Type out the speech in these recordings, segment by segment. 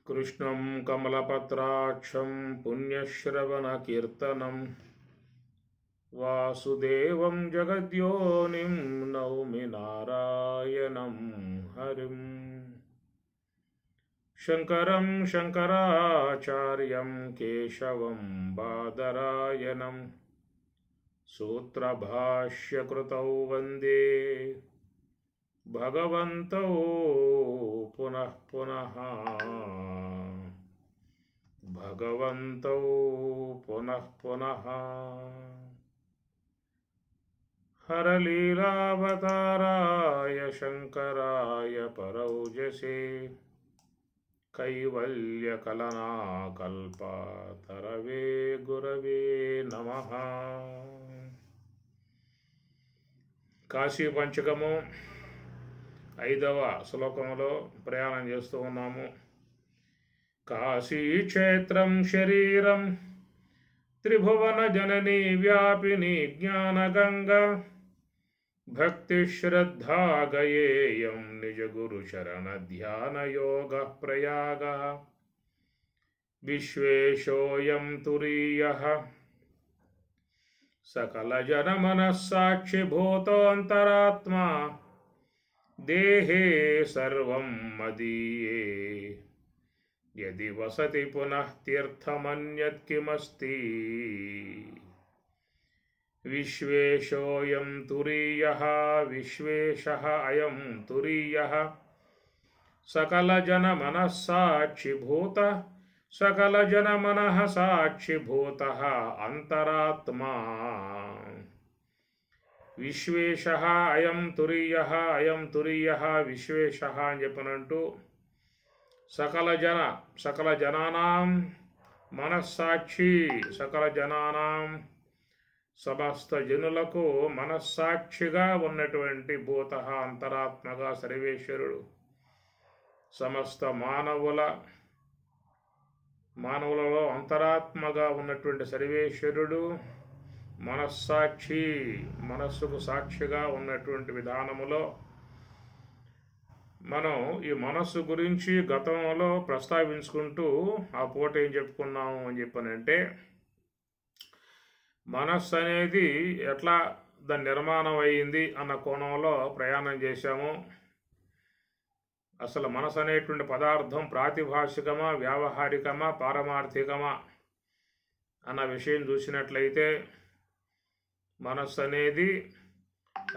కృష్ణం కమలపత్రాక్షం పుణ్యశ్రవణకీర్తనం వాసుదేవం జగద్యోనిం నౌమి నారాయణం హరిం. శంకరం శంకరాచార్యం కేశవం బాదరాయణం సూత్రభాష్యకృతౌ వందే భగవంతౌ పునః పునః భగవంతౌ పునః పునః. హరలీలావతారాయ శంకరాయ పరౌజసే కైవల్యకలనాకల్పతరవే గురవే నమః. కాశీ పంచకము 5వ శ్లోకములో ప్రయాణం చేస్తూ ఉన్నాము. కాశీక్షేత్రం శరీరం త్రిభువన జననీ వ్యాపిని జ్ఞానగంగా భక్తి శ్రద్ధా గయేయం నిజ గురు శరణ ధ్యాన యోగ ప్రయాగ విశ్వేశోయం తురీయః సకల జన మనస్సాక్షి భూతోంతరాత్మా దేహే సర్వం మదీయే యది వసతి పునః తీర్థమన్యత్ కిమస్తి. విశ్వేశోయం తురీయః విశ్వేశః అయం తురీయః సకల జన మనస్సాక్షిభూత సకల జన మనః సాక్షిభూతః అంతరాత్మా. విశ్వేశః అయం తురీయః విశ్వేశః అని చెప్పనంటూ సకల జనానాం మనస్సాక్షి సకల జనానాం సమస్త జనులకు మనస్సాక్షిగా ఉన్నటువంటి భూత అంతరాత్మగా సర్వేశ్వరుడు సమస్త మానవులలో అంతరాత్మగా ఉన్నటువంటి సర్వేశ్వరుడు మనస్సాక్షి మనస్సుకు సాక్షిగా ఉన్నటువంటి విధానములో మనం ఈ మనస్సు గురించి గతంలో ప్రస్తావించుకుంటూ ఆ పూట ఏం చెప్పుకున్నాము అని చెప్పనంటే, మనస్సు అనేది ఎట్లా దాని నిర్మాణం అయ్యింది అన్న కోణంలో ప్రయాణం చేశాము. అసలు మనసు అనేటువంటి పదార్థం ప్రాతిభాషికమా వ్యావహారికమా పారమార్థికమా అన్న విషయం చూసినట్లయితే మనస్సు అనేది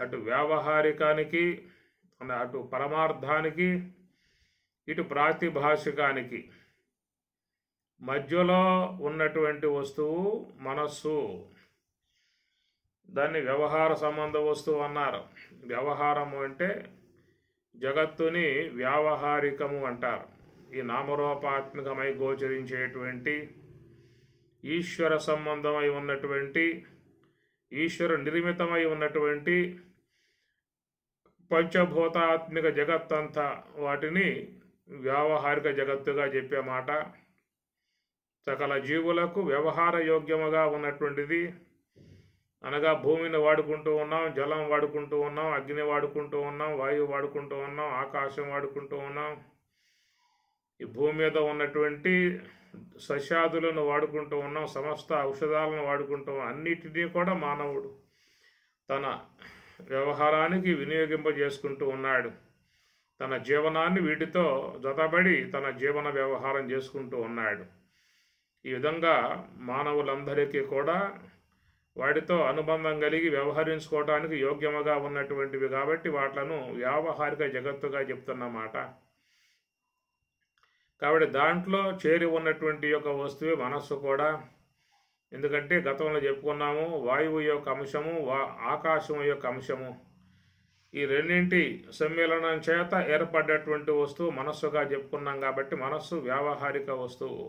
అటు వ్యావహారికానికి అటు పరమార్థానికి ఇటు ప్రాతిభాషికానికి మధ్యలో ఉన్నటువంటి వస్తువు మనస్సు. దాన్ని వ్యవహార సంబంధ వస్తువు అన్నారు. వ్యవహారము అంటే జగత్తుని వ్యావహారికము అంటారు. ఈ నామరూపాత్మకమై గోచరించేటువంటి ఈశ్వర సంబంధమై ఉన్నటువంటి ఈశ్వర నిర్మితమై ఉన్నటువంటి పంచభూతాత్మిక జగత్తంతా వాటిని వ్యావహారిక జగత్తుగా చెప్పే మాట. సకల జీవులకు వ్యవహార యోగ్యముగా ఉన్నటువంటిది అనగా భూమిని వాడుకుంటూ ఉన్నాం, జలం వాడుకుంటూ ఉన్నాం, అగ్ని వాడుకుంటూ ఉన్నాం, వాయువు వాడుకుంటూ ఉన్నాం, ఆకాశం వాడుకుంటూ ఉన్నాం. ఈ భూమి మీద ఉన్నటువంటి సస్యాదులను వాడుకుంటూ ఉన్నాం, సమస్త ఔషధాలను వాడుకుంటూ ఉన్నాం. అన్నిటినీ కూడా మానవుడు తన వ్యవహారానికి వినియోగింపజేసుకుంటూ ఉన్నాడు. తన జీవనాన్ని వీటితో జతబడి తన జీవన వ్యవహారం చేసుకుంటూ ఉన్నాడు. ఈ విధంగా మానవులందరికీ కూడా వాటితో అనుబంధం కలిగి వ్యవహరించుకోవటానికి యోగ్యముగా ఉన్నటువంటివి కాబట్టి వాట్లను వ్యావహారిక జగత్తుగా చెప్తున్నమాట. కాబట్టి దాంట్లో చేరి ఉన్నటువంటి యొక్క వస్తువే మనస్సు కూడా. ఎందుకంటే గతంలో చెప్పుకున్నాము, వాయువు యొక్క అంశము ఆకాశం యొక్క అంశము ఈ రెండింటి సమ్మేళనం చేత ఏర్పడ్డటువంటి వస్తువు మనస్సుగా చెప్పుకున్నాం. కాబట్టి మనస్సు వ్యావహారిక వస్తువు.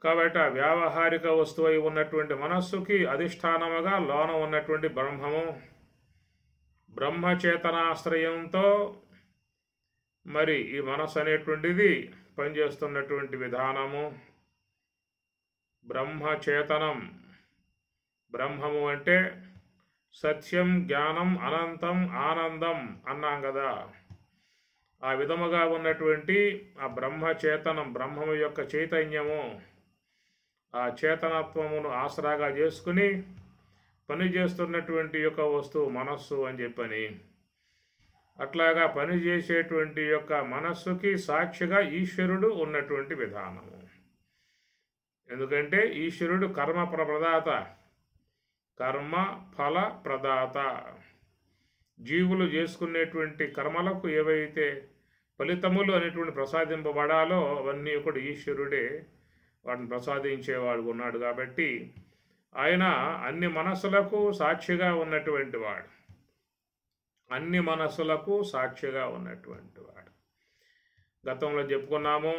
కాబట్టి ఆ వ్యావహారిక వస్తువు అయి ఉన్నటువంటి మనస్సుకి అధిష్టానముగా లోన ఉన్నటువంటి బ్రహ్మము, బ్రహ్మచేతనాశ్రయంతో మరి ఈ మనస్సు అనేటువంటిది పనిచేస్తున్నటువంటి విధానము. బ్రహ్మచేతనం, బ్రహ్మము అంటే సత్యం, జ్ఞానం, అనంతం, ఆనందం అన్నాం కదా. ఆ విధముగా ఉన్నటువంటి ఆ బ్రహ్మచేతనం, బ్రహ్మము యొక్క చైతన్యము, ఆ చేతనత్వమును ఆసరాగా చేసుకుని పనిచేస్తున్నటువంటి యొక్క వస్తువు మనస్సు అని చెప్పని, అట్లాగా పనిచేసేటువంటి యొక్క మనస్సుకి సాక్షిగా ఈశ్వరుడు ఉన్నటువంటి విధానము. ఎందుకంటే ఈశ్వరుడు కర్మ ప్రదాత, కర్మ ఫల ప్రదాత. జీవులు చేసుకునేటువంటి కర్మలకు ఏవైతే ఫలితములు అనేటువంటి ప్రసాదింపబడాలో అవన్నీ కూడా ఈశ్వరుడే వాటిని ప్రసాదించేవాడు ఉన్నాడు. కాబట్టి ఆయన అన్ని మనస్సులకు సాక్షిగా ఉన్నటువంటి వాడు, అన్ని మనస్సులకు సాక్షిగా ఉన్నటువంటి వాడు. గతంలో చెప్పుకున్నాము,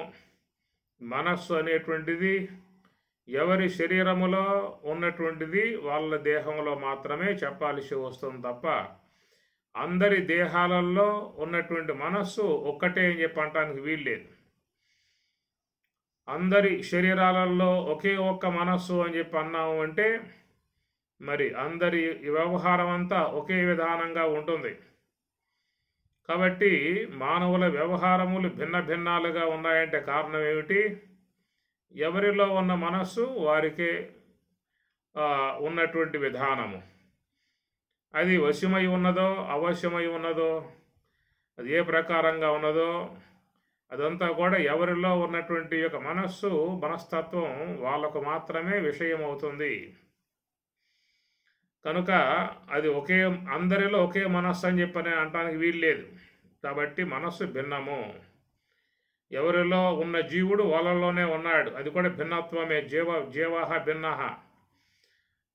మనస్సు అనేటువంటిది ఎవరి శరీరములో ఉన్నటువంటిది వాళ్ళ దేహంలో మాత్రమే చెప్పాల్సి వస్తుంది తప్ప అందరి దేహాలలో ఉన్నటువంటి మనస్సు ఒక్కటే అని చెప్పి అనటానికి వీల్లేదు. అందరి శరీరాలలో ఒకే ఒక్క మనస్సు అని చెప్పి అన్నాము అంటే మరి అందరి వ్యవహారం అంతా ఒకే విధానంగా ఉంటుంది. కాబట్టి మానవుల వ్యవహారములు భిన్న భిన్నాలుగా ఉన్నాయంటే కారణం ఏమిటి? ఎవరిలో ఉన్న మనస్సు వారికే ఉన్నటువంటి విధానము. అది వశమై ఉన్నదో అవశ్యమై ఉన్నదో, అది ఏ ప్రకారంగా ఉన్నదో అదంతా కూడా ఎవరిలో ఉన్నటువంటి యొక్క మనస్తత్వం వాళ్ళకు మాత్రమే విషయం అవుతుంది. కనుక అది అందరిలో ఒకే మనస్సు అని చెప్పని అనటానికి వీల్లేదు. కాబట్టి మనస్సు భిన్నము. ఎవరిలో ఉన్న జీవుడు వాళ్ళలోనే ఉన్నాడు, అది కూడా భిన్నత్వమే. జీవ భిన్న,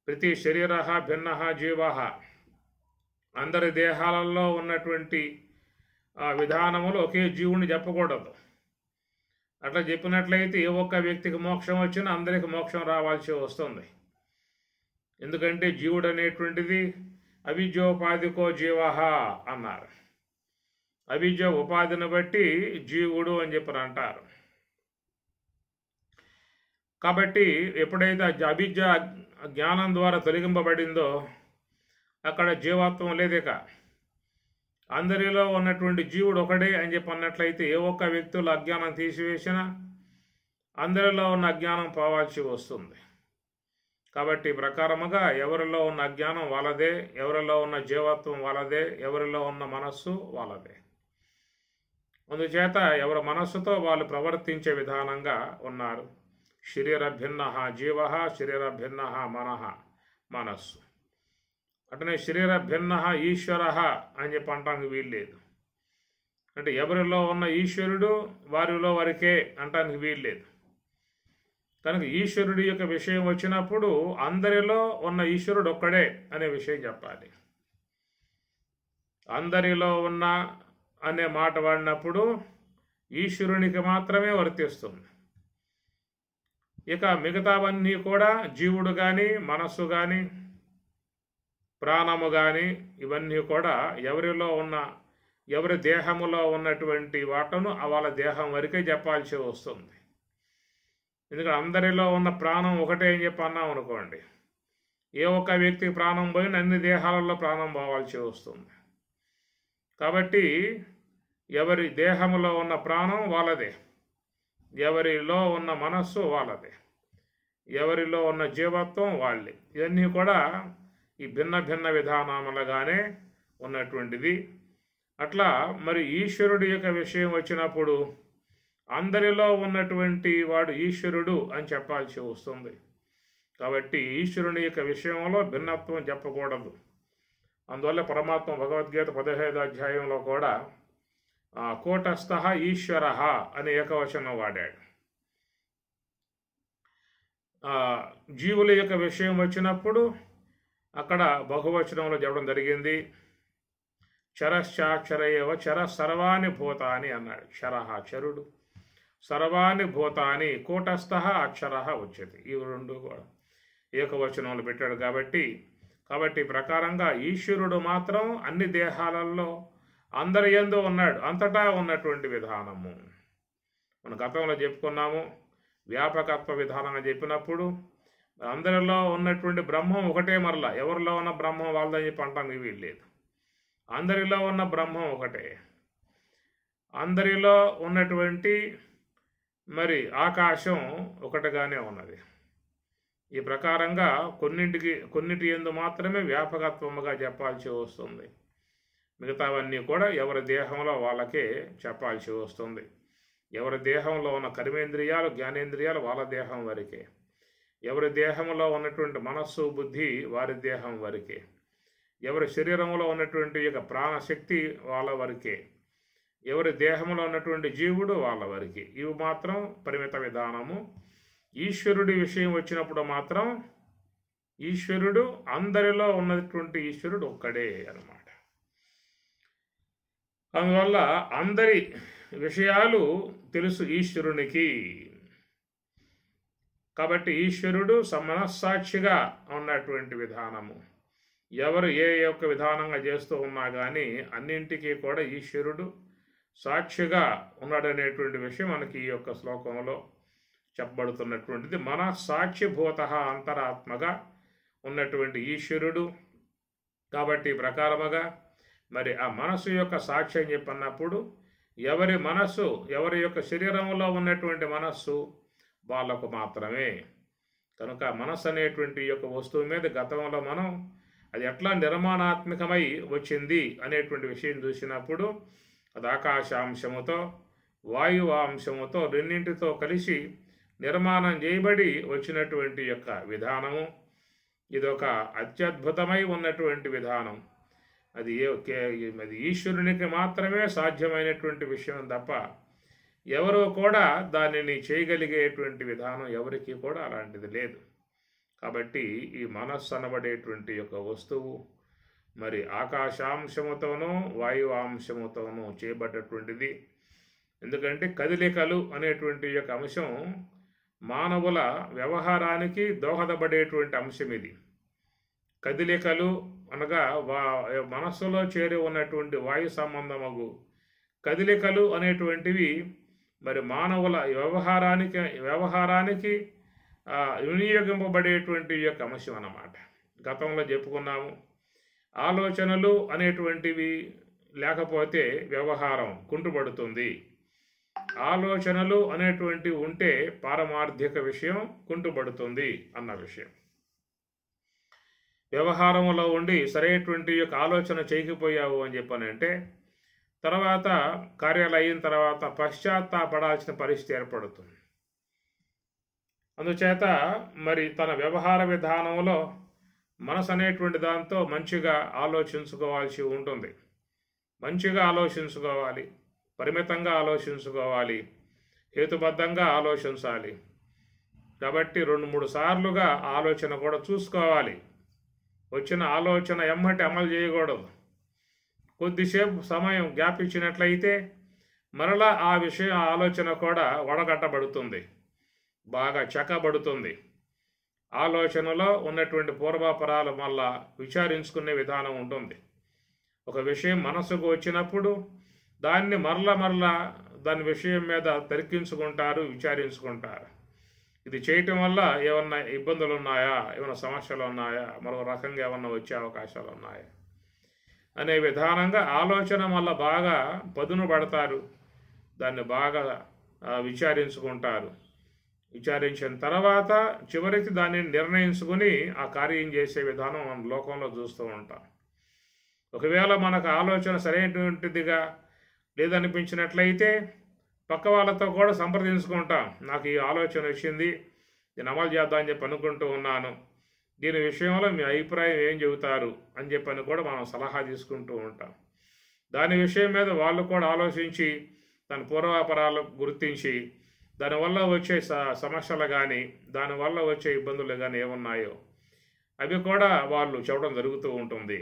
ప్రతి శరీర భిన్న జీవ. అందరి దేహాలలో ఉన్నటువంటి విధానములు ఒకే జీవుని చెప్పకూడదు. అట్లా చెప్పినట్లయితే ఏ ఒక్క వ్యక్తికి మోక్షం వచ్చినా అందరికి మోక్షం రావాల్సి వస్తుంది. ఎందుకంటే జీవుడు అనేటువంటిది అవిద్యోపాధికో జీవ అన్నారు. అవిద్య ఉపాధిని బట్టి జీవుడు అని చెప్పని అంటారు. కాబట్టి ఎప్పుడైతే అవిద్య జ్ఞానం ద్వారా తొలగింపబడిందో అక్కడ జీవత్వం లేదిక. అందరిలో ఉన్నటువంటి జీవుడు ఒకడే అని చెప్పి అన్నట్లయితే ఏ ఒక్క వ్యక్తులు అజ్ఞానం తీసివేసినా అందరిలో ఉన్న అజ్ఞానం పోవాల్సి వస్తుంది. కాబట్టి ప్రకారముగా ఎవరిలో ఉన్న అజ్ఞానం వాళ్ళదే, ఎవరిలో ఉన్న జీవత్వం వాళ్ళదే, ఎవరిలో ఉన్న మనస్సు వాళ్ళదే. అందుచేత ఎవరి మనస్సుతో వాళ్ళు ప్రవర్తించే విధానంగా ఉన్నారు. శరీర భిన్న జీవ, శరీర భిన్న మనస్సు. అటనే శరీర భిన్న ఈశ్వర అని చెప్పి అనటానికి వీల్లేదు. అంటే ఎవరిలో ఉన్న ఈశ్వరుడు వారిలో వరకే అనటానికి వీల్లేదు. కనుక ఈశ్వరుడి యొక్క విషయం వచ్చినప్పుడు అందరిలో ఉన్న ఈశ్వరుడు ఒక్కడే అనే విషయం చెప్పాలి. అందరిలో ఉన్న అనే మాట వాడినప్పుడు ఈశ్వరునికి మాత్రమే వర్తిస్తుంది. ఇక మిగతావన్నీ కూడా జీవుడు కానీ, మనస్సు కానీ, ప్రాణము కానీ ఇవన్నీ కూడా ఎవరి దేహములో ఉన్నటువంటి వాటను వాళ్ళ దేహం వరకే చెప్పాల్సి వస్తుంది. ఎందుకంటే అందరిలో ఉన్న ప్రాణం ఒకటే అని చెప్పి అన్నాం అనుకోండి, ఏ ఒక్క వ్యక్తికి ప్రాణం పోయినా అన్ని దేహాలలో ప్రాణం పోవాల్సి వస్తుంది. కాబట్టి ఎవరి దేహములో ఉన్న ప్రాణం వాళ్ళదే, ఎవరిలో ఉన్న మనస్సు వాళ్ళదే, ఎవరిలో ఉన్న జీవత్వం వాళ్ళే. ఇవన్నీ కూడా ఈ భిన్న భిన్న విధానములుగానే ఉన్నటువంటిది. అట్లా మరి ఈశ్వరుడి యొక్క విషయం వచ్చినప్పుడు అందరిలో ఉన్నటువంటి వాడు ఈశ్వరుడు అని చెప్పాల్సి వస్తుంది. కాబట్టి ఈశ్వరుని యొక్క విషయంలో భిన్నత్వం చెప్పకూడదు. అందువల్ల పరమాత్మ భగవద్గీత 15వ అధ్యాయంలో కూడా కూటస్థ ఈశ్వర అనే ఏకవచనం వాడాడు. జీవుల యొక్క విషయం వచ్చినప్పుడు అక్కడ బహువచనంలో చెప్పడం జరిగింది. చరశ్చాక్షరయేవ చర సర్వాణి భూతాని అన్నాడు. చరుడు, సర్వాణి భూతాని, కూటస్థ అక్షర ఉచ్యతే. ఈ రెండు కూడా ఏకవచనంలో పెట్టాడు. కాబట్టి ప్రకారంగా ఈశ్వరుడు మాత్రం అన్ని దేహాలలో అందరి యందు ఉన్నాడు, అంతటా ఉన్నటువంటి విధానము. మన గతంలో చెప్పుకున్నాము. వ్యాపకత్వ విధానంగా చెప్పినప్పుడు అందరిలో ఉన్నటువంటి బ్రహ్మం ఒకటే. మరలా ఎవరిలో ఉన్న బ్రహ్మం వాళ్ళదని చెప్పి అంటానికి వీల్లేదు. అందరిలో ఉన్న బ్రహ్మం ఒకటే. అందరిలో ఉన్నటువంటి మరి ఆకాశం ఒకటిగానే ఉన్నది. ఈ ప్రకారంగా కొన్నిటి యందు మాత్రమే వ్యాపకత్వముగా చెప్పాల్సి వస్తుంది. మిగతావన్నీ కూడా ఎవరి దేహంలో వాళ్ళకే చెప్పాల్సి వస్తుంది. ఎవరి దేహంలో ఉన్న కర్మేంద్రియాలు, జ్ఞానేంద్రియాలు వాళ్ళ దేహం వరకే. ఎవరి దేహంలో ఉన్నటువంటి మనస్సు, బుద్ధి వారి దేహం వరకే. ఎవరి శరీరంలో ఉన్నటువంటి యొక్క ప్రాణశక్తి వాళ్ళ వరకే. ఎవరి దేహంలో ఉన్నటువంటి జీవుడు వాళ్ళ వరకే. ఇవి మాత్రం పరిమిత విధానము. ఈశ్వరుడి విషయం వచ్చినప్పుడు మాత్రం ఈశ్వరుడు అందరిలో ఉన్నటువంటి ఈశ్వరుడు ఒక్కడే అన్నమాట. అందువల్ల అందరి విషయాలు తెలుసు ఈశ్వరునికి. కాబట్టి ఈశ్వరుడు మనస్సాక్షిగా ఉన్నటువంటి విధానము. ఎవరు ఏ యొక్క విధానంగా చేస్తూ ఉన్నా కానీ అన్నింటికీ కూడా ఈశ్వరుడు సాక్షిగా ఉన్నాడనేటువంటి విషయం మనకి ఈ యొక్క శ్లోకంలో చెప్పబడుతున్నటువంటిది. మన సాక్షిభూత అంతరాత్మగా ఉన్నటువంటి ఈశ్వరుడు. కాబట్టి ప్రకారముగా మరి ఆ మనస్సు యొక్క సాక్ష్యం చెప్పన్నప్పుడు ఎవరి మనస్సు, ఎవరి యొక్క శరీరంలో ఉన్నటువంటి మనస్సు వాళ్ళకు మాత్రమే. కనుక మనస్సు అనేటువంటి యొక్క వస్తువు మీద గతంలో మనం అది ఎట్లా నిర్మాణాత్మకమై వచ్చింది అనేటువంటి విషయం చూసినప్పుడు అది ఆకాశాంశముతో వాయువాంశముతో రెండింటితో కలిసి నిర్మాణం చేయబడి వచ్చినటువంటి యొక్క విధానము. ఇదొక అత్యద్భుతమై ఉన్నటువంటి విధానం. అది ఈశ్వరునికి మాత్రమే సాధ్యమైనటువంటి విషయం తప్ప ఎవరో కూడా దానిని చేయగలిగేటువంటి విధానం ఎవరికి కూడా అలాంటిది లేదు. కాబట్టి ఈ మనస్సు అనబడేటువంటి యొక్క వస్తువు మరి ఆకాశాంశముతోనూ వాయువాంశముతోనూ చేయబడ్డటువంటిది. ఎందుకంటే కదలికలు అనేటువంటి యొక్క అంశం మానవుల వ్యవహారానికి దోహదపడేటువంటి అంశం ఇది. కదలికలు అనగా మనస్సులో చేరి ఉన్నటువంటి వాయు సంబంధమగు కదలికలు అనేటువంటివి మరి మానవుల వ్యవహారానికి వినియోగింపబడేటువంటి యొక్క అంశం అన్నమాట. గతంలో చెప్పుకున్నాము. ఆలోచనలు అనేటువంటివి లేకపోతే వ్యవహారం కుంటుపడుతుంది. ఆలోచనలు అనేటువంటివి ఉంటే పారమార్థిక విషయం కుంటుపడుతుంది అన్న విషయం. వ్యవహారంలో ఉండి సరైనటువంటి యొక్క ఆలోచన చేయకపోయావు అని చెప్పానంటే తర్వాత కార్యాలు అయిన తర్వాత పశ్చాత్తాపడాల్సిన పరిస్థితి ఏర్పడుతుంది. అందుచేత మరి తన వ్యవహార విధానంలో మనసు అనేటువంటి దాంతో మంచిగా ఆలోచించుకోవాల్సి ఉంటుంది. మంచిగా ఆలోచించుకోవాలి, పరిమితంగా ఆలోచించుకోవాలి, హేతుబద్ధంగా ఆలోచించాలి. కాబట్టి 2-3 సార్లుగా ఆలోచన కూడా చూసుకోవాలి. వచ్చిన ఆలోచన ఎమ్మటి అమలు చేయకూడదు. కొద్దిసేపు సమయం గ్యాప్ ఇచ్చినట్లయితే మరలా ఆ విషయం ఆలోచన కూడా వడగట్టబడుతుంది, బాగా చెక్కబడుతుంది. ఆలోచనలో ఉన్నటువంటి పూర్వాపరాలు మళ్ళా విచారించుకునే విధానం ఉంటుంది. ఒక విషయం మనసుకు వచ్చినప్పుడు దాన్ని మరలా దాని విషయం మీద తర్కించుకుంటారు, విచారించుకుంటారు. ఇది చేయటం వల్ల ఏమన్నా ఇబ్బందులు ఉన్నాయా, ఏమైనా సమస్యలు ఉన్నాయా, మరో రకంగా ఏమన్నా వచ్చే అవకాశాలు ఉన్నాయా అనే విధానంగా ఆలోచన వల్ల బాగా పదును పడతారు. దాన్ని బాగా విచారించుకుంటారు. విచారించిన తర్వాత చివరికి దాన్ని నిర్ణయించుకుని ఆ కార్యం చేసే విధానం మనం లోకంలో చూస్తూ ఉంటాం. ఒకవేళ మనకు ఆలోచన సరైనటువంటిదిగా లేదనిపించినట్లయితే పక్క వాళ్ళతో కూడా సంప్రదించుకుంటాం. నాకు ఈ ఆలోచన వచ్చింది, దీన్ని అమలు చేద్దామని చెప్పి అనుకుంటూ ఉన్నాను, దీని విషయంలో మీ అభిప్రాయం ఏం చెబుతారు అని చెప్పని కూడా మనం సలహా తీసుకుంటూ ఉంటాం. దాని విషయం మీద వాళ్ళు కూడా ఆలోచించి దాని పూర్వాపరాలు గుర్తించి దానివల్ల వచ్చే సమస్యలు కానీ దానివల్ల వచ్చే ఇబ్బందులు కానీ ఏమున్నాయో అవి కూడా వాళ్ళు చెప్పడం జరుగుతూ ఉంటుంది.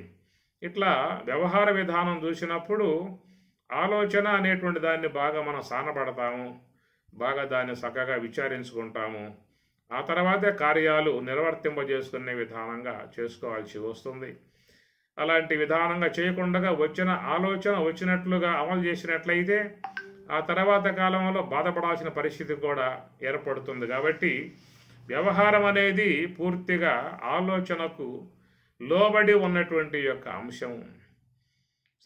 ఇట్లా వ్యవహార విధానం చూసినప్పుడు ఆలోచన అనేటువంటి దాన్ని బాగా మనం సానపడతాము, బాగా దాన్ని చక్కగా విచారించుకుంటాము. ఆ తర్వాతే కార్యాలు నిర్వర్తింపజేసుకునే విధానంగా చేసుకోవాల్సి వస్తుంది. అలాంటి విధానంగా చేయకుండా వచ్చిన ఆలోచన వచ్చినట్లుగా అమలు చేసినట్లయితే ఆ తర్వాత కాలంలో బాధపడాల్సిన పరిస్థితి కూడా ఏర్పడుతుంది. కాబట్టి వ్యవహారం అనేది పూర్తిగా ఆలోచనకు లోబడి ఉన్నటువంటి యొక్క అంశం.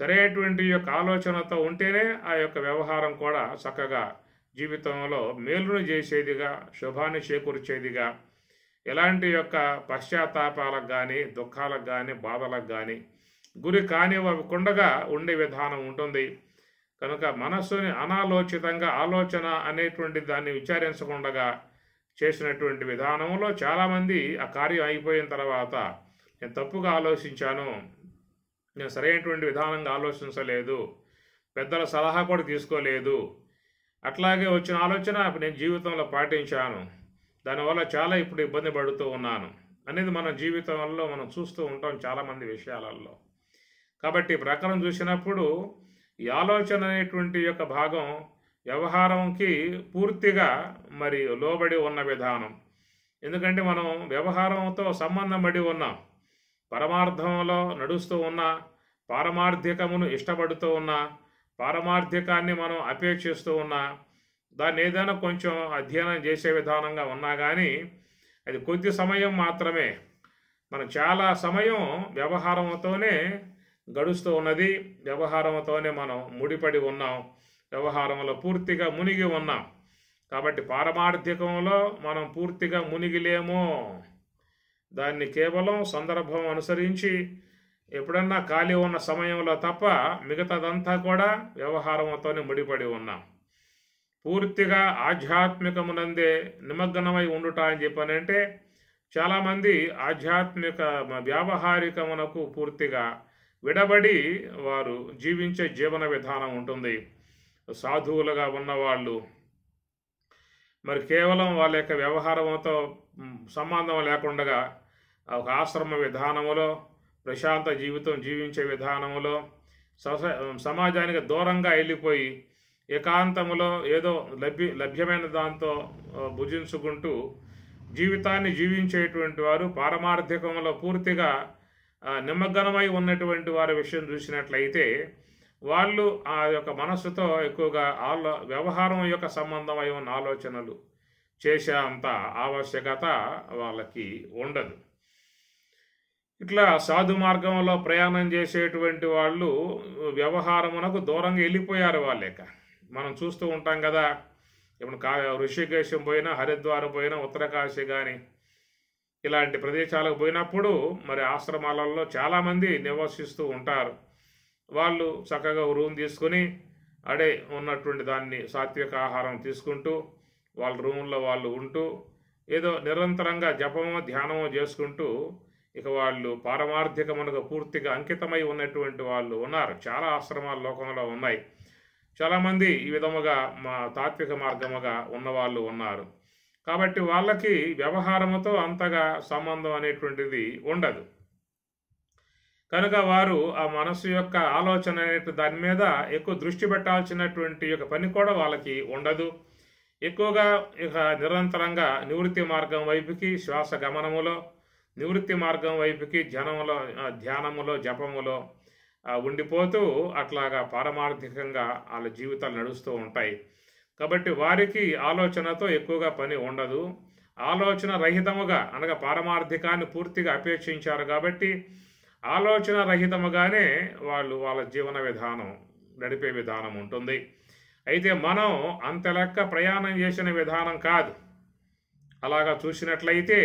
సరైనటువంటి యొక్క ఆలోచనతో ఉంటేనే ఆ యొక్క వ్యవహారం కూడా చక్కగా జీవితంలో మేలును చేసేదిగా, శుభాన్ని చేకూర్చేదిగా, ఎలాంటి యొక్క పశ్చాత్తాపాలకు కానీ, దుఃఖాలకు కానీ, బాధలకు కానీ గురి కానివ్వకుండా ఉండే విధానం ఉంటుంది. కనుక మనస్సుని అనాలోచితంగా ఆలోచన అనేటువంటి దాన్ని విచారించకుండా చేసినటువంటి విధానంలో చాలామంది ఆ కార్యం అయిపోయిన తర్వాత నేను తప్పుగా ఆలోచించాను, నేను సరైనటువంటి విధానంగా ఆలోచించలేదు, పెద్దల సలహా కూడా తీసుకోలేదు, అట్లాగే వచ్చిన ఆలోచన నేను జీవితంలో పాటించాను, దానివల్ల చాలా ఇప్పుడు ఇబ్బంది పడుతూ ఉన్నాను అనేది మన జీవితంలో మనం చూస్తూ ఉంటాం చాలామంది విషయాలలో. కాబట్టి ఈ ప్రకారం చూసినప్పుడు ఈ ఆలోచన అనేటువంటి యొక్క భాగం వ్యవహారంకి పూర్తిగా మరి లోబడి ఉన్న విధానం. ఎందుకంటే మనం వ్యవహారంతో సంబంధం పడి ఉన్నాం, పరమార్థంలో నడుస్తూ ఉన్న, పారమార్థికమును ఇష్టపడుతూ ఉన్న, పారమార్థికాన్ని మనం అపేక్షిస్తూ ఉన్నా, దాన్ని ఏదైనా కొంచెం అధ్యయనం చేసే విధానంగా ఉన్నా కానీ అది కొద్ది సమయం మాత్రమే. మనం చాలా సమయం వ్యవహారంతోనే గడుస్తూ ఉన్నది, వ్యవహారంతోనే మనం ముడిపడి ఉన్నాం, వ్యవహారంలో పూర్తిగా మునిగి ఉన్నాం. కాబట్టి పారమార్థికంలో మనం పూర్తిగా మునిగిలేమో, దాన్ని కేవలం సందర్భం అనుసరించి ఎప్పుడన్నా ఖాళీ ఉన్న సమయంలో తప్ప మిగతాదంతా కూడా వ్యవహారంతోనే ముడిపడి ఉన్నాం. పూర్తిగా ఆధ్యాత్మికమునందే నిమగ్నమై ఉండుట అని చెప్పనంటే చాలామంది ఆధ్యాత్మిక వ్యావహారికమునకు పూర్తిగా విడబడి వారు జీవించే జీవన విధానం ఉంటుంది. సాధువులుగా ఉన్నవాళ్ళు మరి కేవలం వాళ్ళ యొక్క వ్యవహారంతో సంబంధం లేకుండా ఒక ఆశ్రమ విధానములో ప్రశాంత జీవితం జీవించే విధానములో సమాజానికి దూరంగా వెళ్ళిపోయి ఏకాంతములో ఏదో లభ్యమైన దాంతో భుజించుకుంటూ జీవితాన్ని జీవించేటువంటి వారు పారమార్థికంలో పూర్తిగా నిమగ్నమై ఉన్నటువంటి వారి విషయం చూసినట్లయితే వాళ్ళు ఆ యొక్క మనస్సుతో ఎక్కువగా వ్యవహారం యొక్క సంబంధమై ఉన్న ఆలోచనలు చేసే అంత ఆవశ్యకత వాళ్ళకి ఉండదు. ఇట్లా సాధు మార్గంలో ప్రయాణం చేసేటువంటి వాళ్ళు వ్యవహారమునకు దూరంగా వెళ్ళిపోయారు. వాళ్ళేక మనం చూస్తూ ఉంటాం కదా, ఇప్పుడు ఋషికేశం పోయినా, హరిద్వారం పోయినా, ఉత్తరకాశీ కానీ ఇలాంటి ప్రదేశాలకు పోయినప్పుడు మరి ఆశ్రమాలలో చాలామంది నివసిస్తూ ఉంటారు. వాళ్ళు చక్కగా రూమ్ తీసుకుని అడే ఉన్నటువంటి దాన్ని సాత్విక ఆహారం తీసుకుంటూ వాళ్ళ రూముల్లో వాళ్ళు ఉంటూ ఏదో నిరంతరంగా జపమో ధ్యానమో చేసుకుంటూ ఇక వాళ్ళు పారమార్థికమునకు పూర్తిగా అంకితమై ఉన్నటువంటి వాళ్ళు ఉన్నారు. చాలా ఆశ్రమాల లోకంలో ఉన్నాయి. చాలామంది ఈ విధముగా మా తాత్విక మార్గముగా ఉన్నవాళ్ళు ఉన్నారు. కాబట్టి వాళ్ళకి వ్యవహారముతో అంతగా సంబంధం అనేటువంటిది ఉండదు. కనుక వారు ఆ మనస్సు యొక్క ఆలోచన అనే దాని మీద ఎక్కువ దృష్టి పెట్టాల్సినటువంటి యొక్క పని కూడా వాళ్ళకి ఉండదు. ఎక్కువగా ఇక నిరంతరంగా నివృత్తి మార్గం వైపుకి, శ్వాస గమనములో నివృత్తి మార్గం వైపుకి, ధ్యానములో జపములో ఉండిపోతూ అట్లాగా పారమార్థికంగా వాళ్ళ జీవితాలు నడుస్తూ ఉంటాయి. కాబట్టి వారికి ఆలోచనతో ఎక్కువగా పని ఉండదు. ఆలోచన రహితముగా అనగా పారమార్థికాన్ని పూర్తిగా అపేక్షించారు కాబట్టి ఆలోచన రహితముగానే వాళ్ళు వాళ్ళ జీవన విధానం నడిపే విధానం ఉంటుంది. అయితే మనం అంత లెక్క ప్రయాణం చేసిన విధానం కాదు. అలాగా చూసినట్లయితే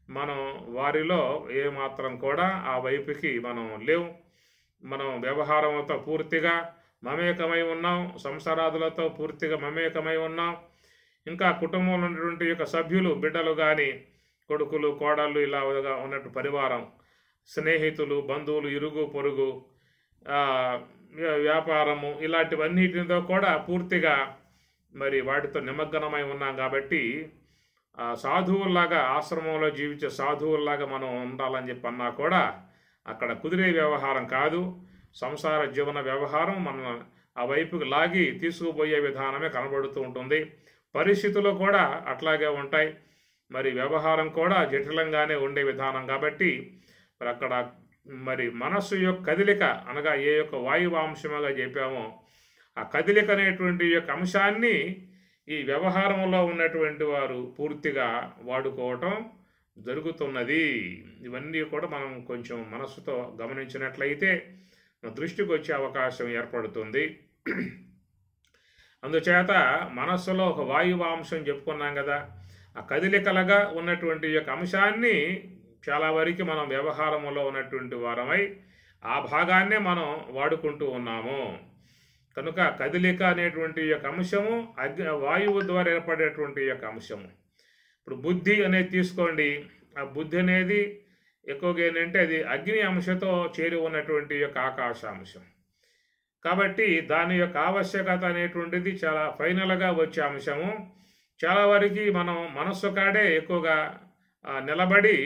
మనం వారిలో ఏమాత్రం కూడా ఆ వైపుకి మనం లేవు. మనం వ్యవహారంతో పూర్తిగా మమేకమై ఉన్నాం, సంసారాదులతో పూర్తిగా మమేకమై ఉన్నాం. ఇంకా కుటుంబంలో ఉన్నటువంటి యొక్క సభ్యులు, బిడ్డలు కానీ, కొడుకులు, కోడళ్ళు, ఇలా ఉన్నట్టు పరివారం, స్నేహితులు, బంధువులు, ఇరుగు పొరుగు, వ్యాపారము, ఇలాంటివన్నిటితో కూడా పూర్తిగా మరి వాటితో నిమగ్నమై ఉన్నాం. కాబట్టి సాధువుల్లాగా ఆశ్రమంలో జీవించే సాధువుల్లాగా మనం ఉండాలని చెప్పి అన్నా కూడా అక్కడ కుదిరే వ్యవహారం కాదు. సంసార జీవన వ్యవహారం మనం ఆ వైపుకి లాగి తీసుకుపోయే విధానమే కనబడుతూ ఉంటుంది. పరిస్థితులు కూడా అట్లాగే ఉంటాయి. మరి వ్యవహారం కూడా జటిలంగానే ఉండే విధానం కాబట్టి మరి అక్కడ మరి మనస్సు యొక్క కదిలిక అనగా ఏ యొక్క వాయువాంశముగా చెప్పామో ఆ కదిలిక అనేటువంటి యొక్క అంశాన్ని ఈ వ్యవహారంలో ఉన్నటువంటి వారు పూర్తిగా వాడుకోవటం జరుగుతున్నది. ఇవన్నీ కూడా మనం కొంచెం మనస్సుతో గమనించినట్లయితే దృష్టికి వచ్చే అవకాశం ఏర్పడుతుంది. అందుచేత మనస్సులో ఒక వాయువాంశం చెప్పుకున్నాం కదా, ఆ కదలికలుగా ఉన్నటువంటి యొక్క అంశాన్ని చాలా వరకు మనం వ్యవహారంలో ఉన్నటువంటి వారమై ఆ భాగాన్నే మనం వాడుకుంటూ ఉన్నాము. కనుక కదలిక అనేటువంటి యొక్క అంశము వాయువు ద్వారా ఏర్పడేటువంటి యొక్క అంశము. ఇప్పుడు బుద్ధి అనేది తీసుకోండి, ఆ బుద్ధి అనేది ఎక్కువగా ఏంటంటే అది అగ్ని అంశతో చేరి ఉన్నటువంటి యొక్క ఆకాశాంశం. కాబట్టి దాని యొక్క ఆవశ్యకత అనేటువంటిది చాలా ఫైనల్గా వచ్చే అంశము. చాలా వరకు మనం మనస్సు కాడే ఎక్కువగా నిలబడి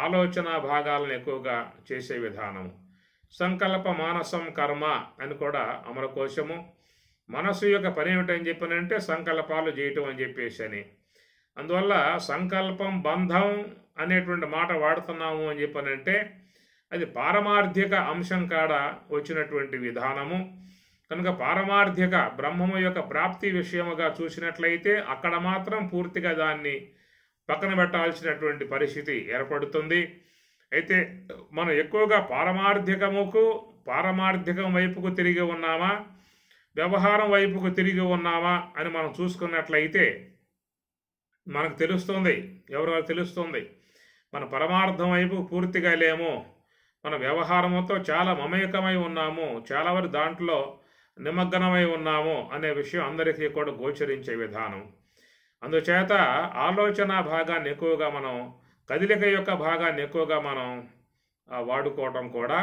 ఆలోచన భాగాలను ఎక్కువగా చేసే విధానము. సంకల్ప మానసం కర్మ అని కూడా అమరకోశము. మనస్సు యొక్క పని ఏమిటని చెప్పనంటే సంకల్పాలు చేయటం అని చెప్పేసి అని. అందువల్ల సంకల్పం బంధం అనేటువంటి మాట వాడుతున్నాము అని చెప్పనంటే అది పారమార్థిక అంశం కాడ వచ్చినటువంటి విధానము. కనుక పారమార్థిక బ్రహ్మము యొక్క ప్రాప్తి విషయముగా చూసినట్లయితే అక్కడ మాత్రం పూర్తిగా దాన్ని పక్కన పెట్టాల్సినటువంటి పరిస్థితి ఏర్పడుతుంది. అయితే మనం ఎక్కువగా పారమార్థికం వైపుకు తిరిగి ఉన్నామా, వ్యవహారం వైపుకు తిరిగి ఉన్నామా అని మనం చూసుకున్నట్లయితే మనకు తెలుస్తుంది, ఎవరో తెలుస్తుంది మన పరమార్థం వైపు పూర్తిగా లేము, మన వ్యవహారముతో చాలా మమేకమై ఉన్నాము, చాలా వరకు దాంట్లో నిమగ్నమై ఉన్నాము అనే విషయం అందరికీ కూడా గోచరించే విధానం. అందుచేత ఆలోచన భాగాన్ని ఎక్కువగా మనం, కదలిక యొక్క భాగాన్ని ఎక్కువగా మనం వాడుకోవటం కూడా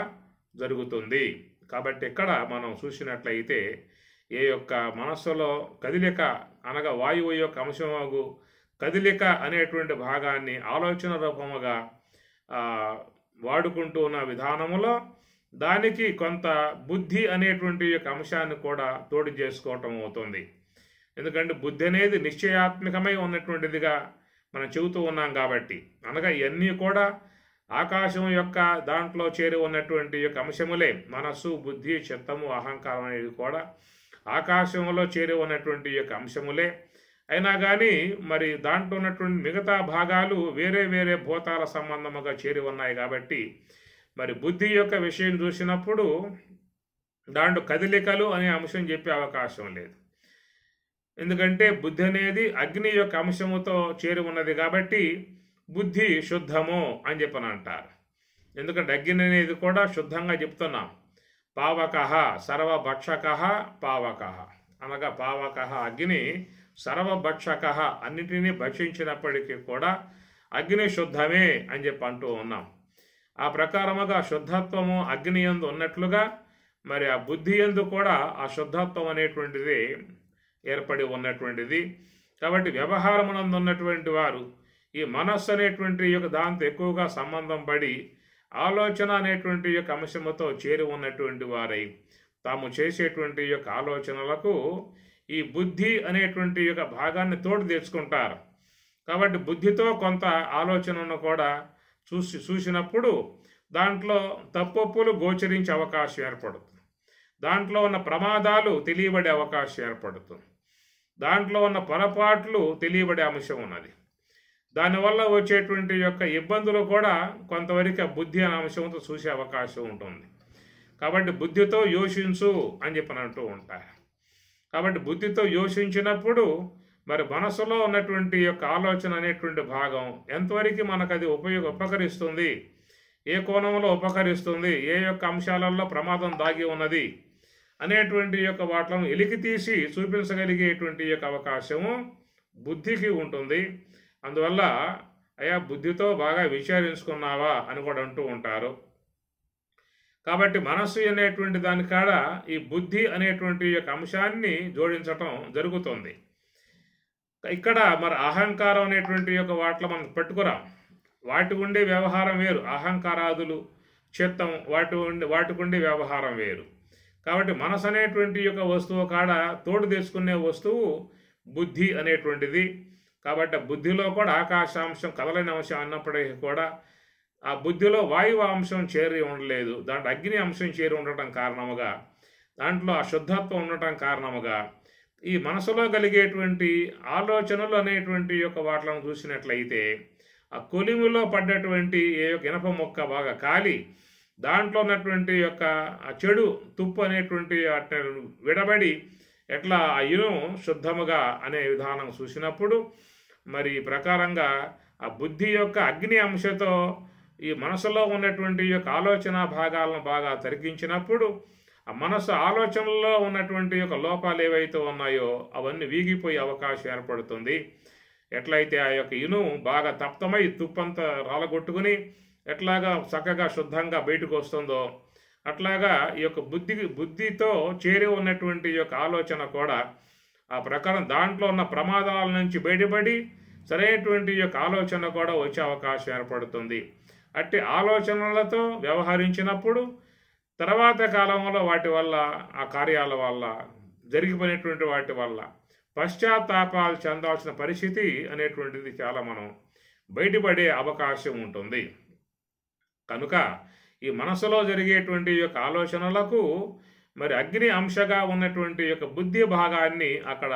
జరుగుతుంది. కాబట్టి ఇక్కడ మనం చూసినట్లయితే ఏ యొక్క మనస్సులో కదలిక అనగా వాయువు యొక్క అంశము కదలిక అనేటువంటి భాగాన్ని ఆలోచన రూపముగా వాడుకుంటూ ఉన్న విధానములో దానికి కొంత బుద్ధి అనేటువంటి యొక్క అంశాన్ని కూడా తోడు చేసుకోవటం అవుతుంది. ఎందుకంటే బుద్ధి అనేది నిశ్చయాత్మకమై ఉన్నటువంటిదిగా మనం చెబుతూ ఉన్నాం కాబట్టి, అనగా ఇవన్నీ కూడా ఆకాశం యొక్క దాంట్లో చేరి ఉన్నటువంటి యొక్క అంశములే. మనస్సు, బుద్ధి, చిత్తము, అహంకారం అనేది కూడా ఆకాశంలో చేరి ఉన్నటువంటి యొక్క అంశములే. అయినా కానీ మరి దాంట్లో ఉన్నటువంటి మిగతా భాగాలు వేరే వేరే భూతాల సంబంధముగా చేరి ఉన్నాయి కాబట్టి మరి బుద్ధి యొక్క విషయం చూసినప్పుడు దాంట్లో కదలికలు అనే అంశం చెప్పే అవకాశం లేదు. ఎందుకంటే బుద్ధి అనేది అగ్ని యొక్క అంశముతో చేరి ఉన్నది కాబట్టి బుద్ధి శుద్ధము అని చెప్పని అంటారు. ఎందుకంటే అగ్ని అనేది కూడా శుద్ధంగా చెప్తున్నాం. పావకః సర్వభక్షకః పావకః అనగా పావకః అగ్ని, సర్వభక్షకః అన్నిటినీ భక్షించినప్పటికీ కూడా అగ్ని శుద్ధమే అని చెప్పి అంటూ ఉన్నాం. ఆ ప్రకారముగా శుద్ధత్వము అగ్ని యందు ఉన్నట్లుగా మరి ఆ బుద్ధి యందు కూడా ఆ శుద్ధత్వం అనేటువంటిది ఏర్పడి ఉన్నటువంటిది. కాబట్టి వ్యవహారమునందు ఉన్నటువంటి వారు ఈ మనస్సు అనేటువంటి యొక్క దాంతో ఎక్కువగా సంబంధం పడి ఆలోచన అనేటువంటి యొక్క అంశముతో చేరి ఉన్నటువంటి వారై తాము చేసేటువంటి యొక్క ఆలోచనలకు ఈ బుద్ధి అనేటువంటి యొక్క భాగాన్ని తోడు తెచ్చుకుంటారు. కాబట్టి బుద్ధితో కొంత ఆలోచనను కూడా చూసినప్పుడు దాంట్లో తప్పొప్పులు గోచరించే అవకాశం ఏర్పడుతుంది. దాంట్లో ఉన్న ప్రమాదాలు తెలియబడే అవకాశం ఏర్పడుతుంది. దాంట్లో ఉన్న పొరపాట్లు తెలియబడే అంశం ఉన్నది. దానివల్ల వచ్చేటువంటి యొక్క ఇబ్బందులు కూడా కొంతవరకు బుద్ధి అనే అంశంతో చూసే అవకాశం ఉంటుంది. కాబట్టి బుద్ధితో యోచించు అని చెప్పని అంటూ ఉంటారు. కాబట్టి బుద్ధితో యోచించినప్పుడు మరి మనసులో ఉన్నటువంటి యొక్క ఆలోచన అనేటువంటి భాగం ఎంతవరకు మనకు అది ఉపకరిస్తుంది, ఏ కోణంలో ఉపకరిస్తుంది, ఏ యొక్క అంశాలలో ప్రమాదం దాగి ఉన్నది అనేటువంటి యొక్క వాటిని ఎలికి తీసి చూపించగలిగేటువంటి యొక్క అవకాశము బుద్ధికి ఉంటుంది. అందువల్ల అయా బుద్ధితో బాగా విచారించుకున్నావా అని కూడా అంటూ ఉంటారు. కాబట్టి మనస్సు అనేటువంటి దాని కాడ ఈ బుద్ధి అనేటువంటి యొక్క అంశాన్ని జోడించటం జరుగుతుంది. ఇక్కడ మరి అహంకారం అనేటువంటి యొక్క వాటిలో మనం పెట్టుకురాం. వాటి ఉండే వ్యవహారం వేరు, అహంకారాదులు, చిత్తం వాటికి ఉండే వ్యవహారం వేరు. కాబట్టి మనసు అనేటువంటి యొక్క వస్తువు కాడ తోడు తెచ్చుకునే వస్తువు బుద్ధి అనేటువంటిది. కాబట్టి ఆ బుద్ధిలో కూడా ఆకాశాంశం కదలని అంశం అన్నప్పటికీ కూడా ఆ బుద్ధిలో వాయువు అంశం చేరి ఉండలేదు, దాంట్లో అగ్ని అంశం చేరి ఉండటం కారణముగా, దాంట్లో ఆ శుద్ధత్వం ఉండటం కారణముగా ఈ మనసులో కలిగేటువంటి ఆలోచనలు అనేటువంటి యొక్క వాటిలను చూసినట్లయితే ఆ కొలిమిలో పడ్డటువంటి ఏ యొక్క ఇనప మొక్క బాగా కాలి దాంట్లో ఉన్నటువంటి యొక్క ఆ చెడు తుప్పు అనేటువంటి విడబడి ఎట్లా ఆ ఇనుము శుద్ధముగా అనే విధానం చూసినప్పుడు మరి ఈ ప్రకారంగా ఆ బుద్ధి యొక్క అగ్ని అంశతో ఈ మనసులో ఉన్నటువంటి యొక్క ఆలోచన భాగాలను బాగా తరిగించినప్పుడు ఆ మనసు ఆలోచనలో ఉన్నటువంటి యొక్క లోపాలు ఏవైతే ఉన్నాయో అవన్నీ వీగిపోయే అవకాశం ఏర్పడుతుంది. ఎట్లయితే ఆ యొక్క ఇనుము బాగా తప్తమై తుప్పంతా రాలగొట్టుకుని ఎట్లాగా చక్కగా శుద్ధంగా బయటకు వస్తుందో అట్లాగా ఈ యొక్క బుద్ధితో చేరి ఉన్నటువంటి యొక్క ఆలోచన కూడా ఆ ప్రకారం దాంట్లో ఉన్న ప్రమాదాల నుంచి బయటపడి సరైనటువంటి యొక్క ఆలోచన కూడా వచ్చే అవకాశం ఏర్పడుతుంది. అట్టి ఆలోచనలతో వ్యవహరించినప్పుడు తర్వాత కాలంలో వాటి వల్ల ఆ కార్యాల వల్ల జరిగిపోయినటువంటి వాటి వల్ల పశ్చాత్తాపాలు చెందాల్సిన పరిస్థితి అనేటువంటిది చాలా మనం బయటపడే అవకాశం ఉంటుంది. కనుక ఈ మనసులో జరిగేటువంటి యొక్క ఆలోచనలకు మరి అగ్ని అంశగా ఉన్నటువంటి యొక్క బుద్ధి భాగాన్ని అక్కడ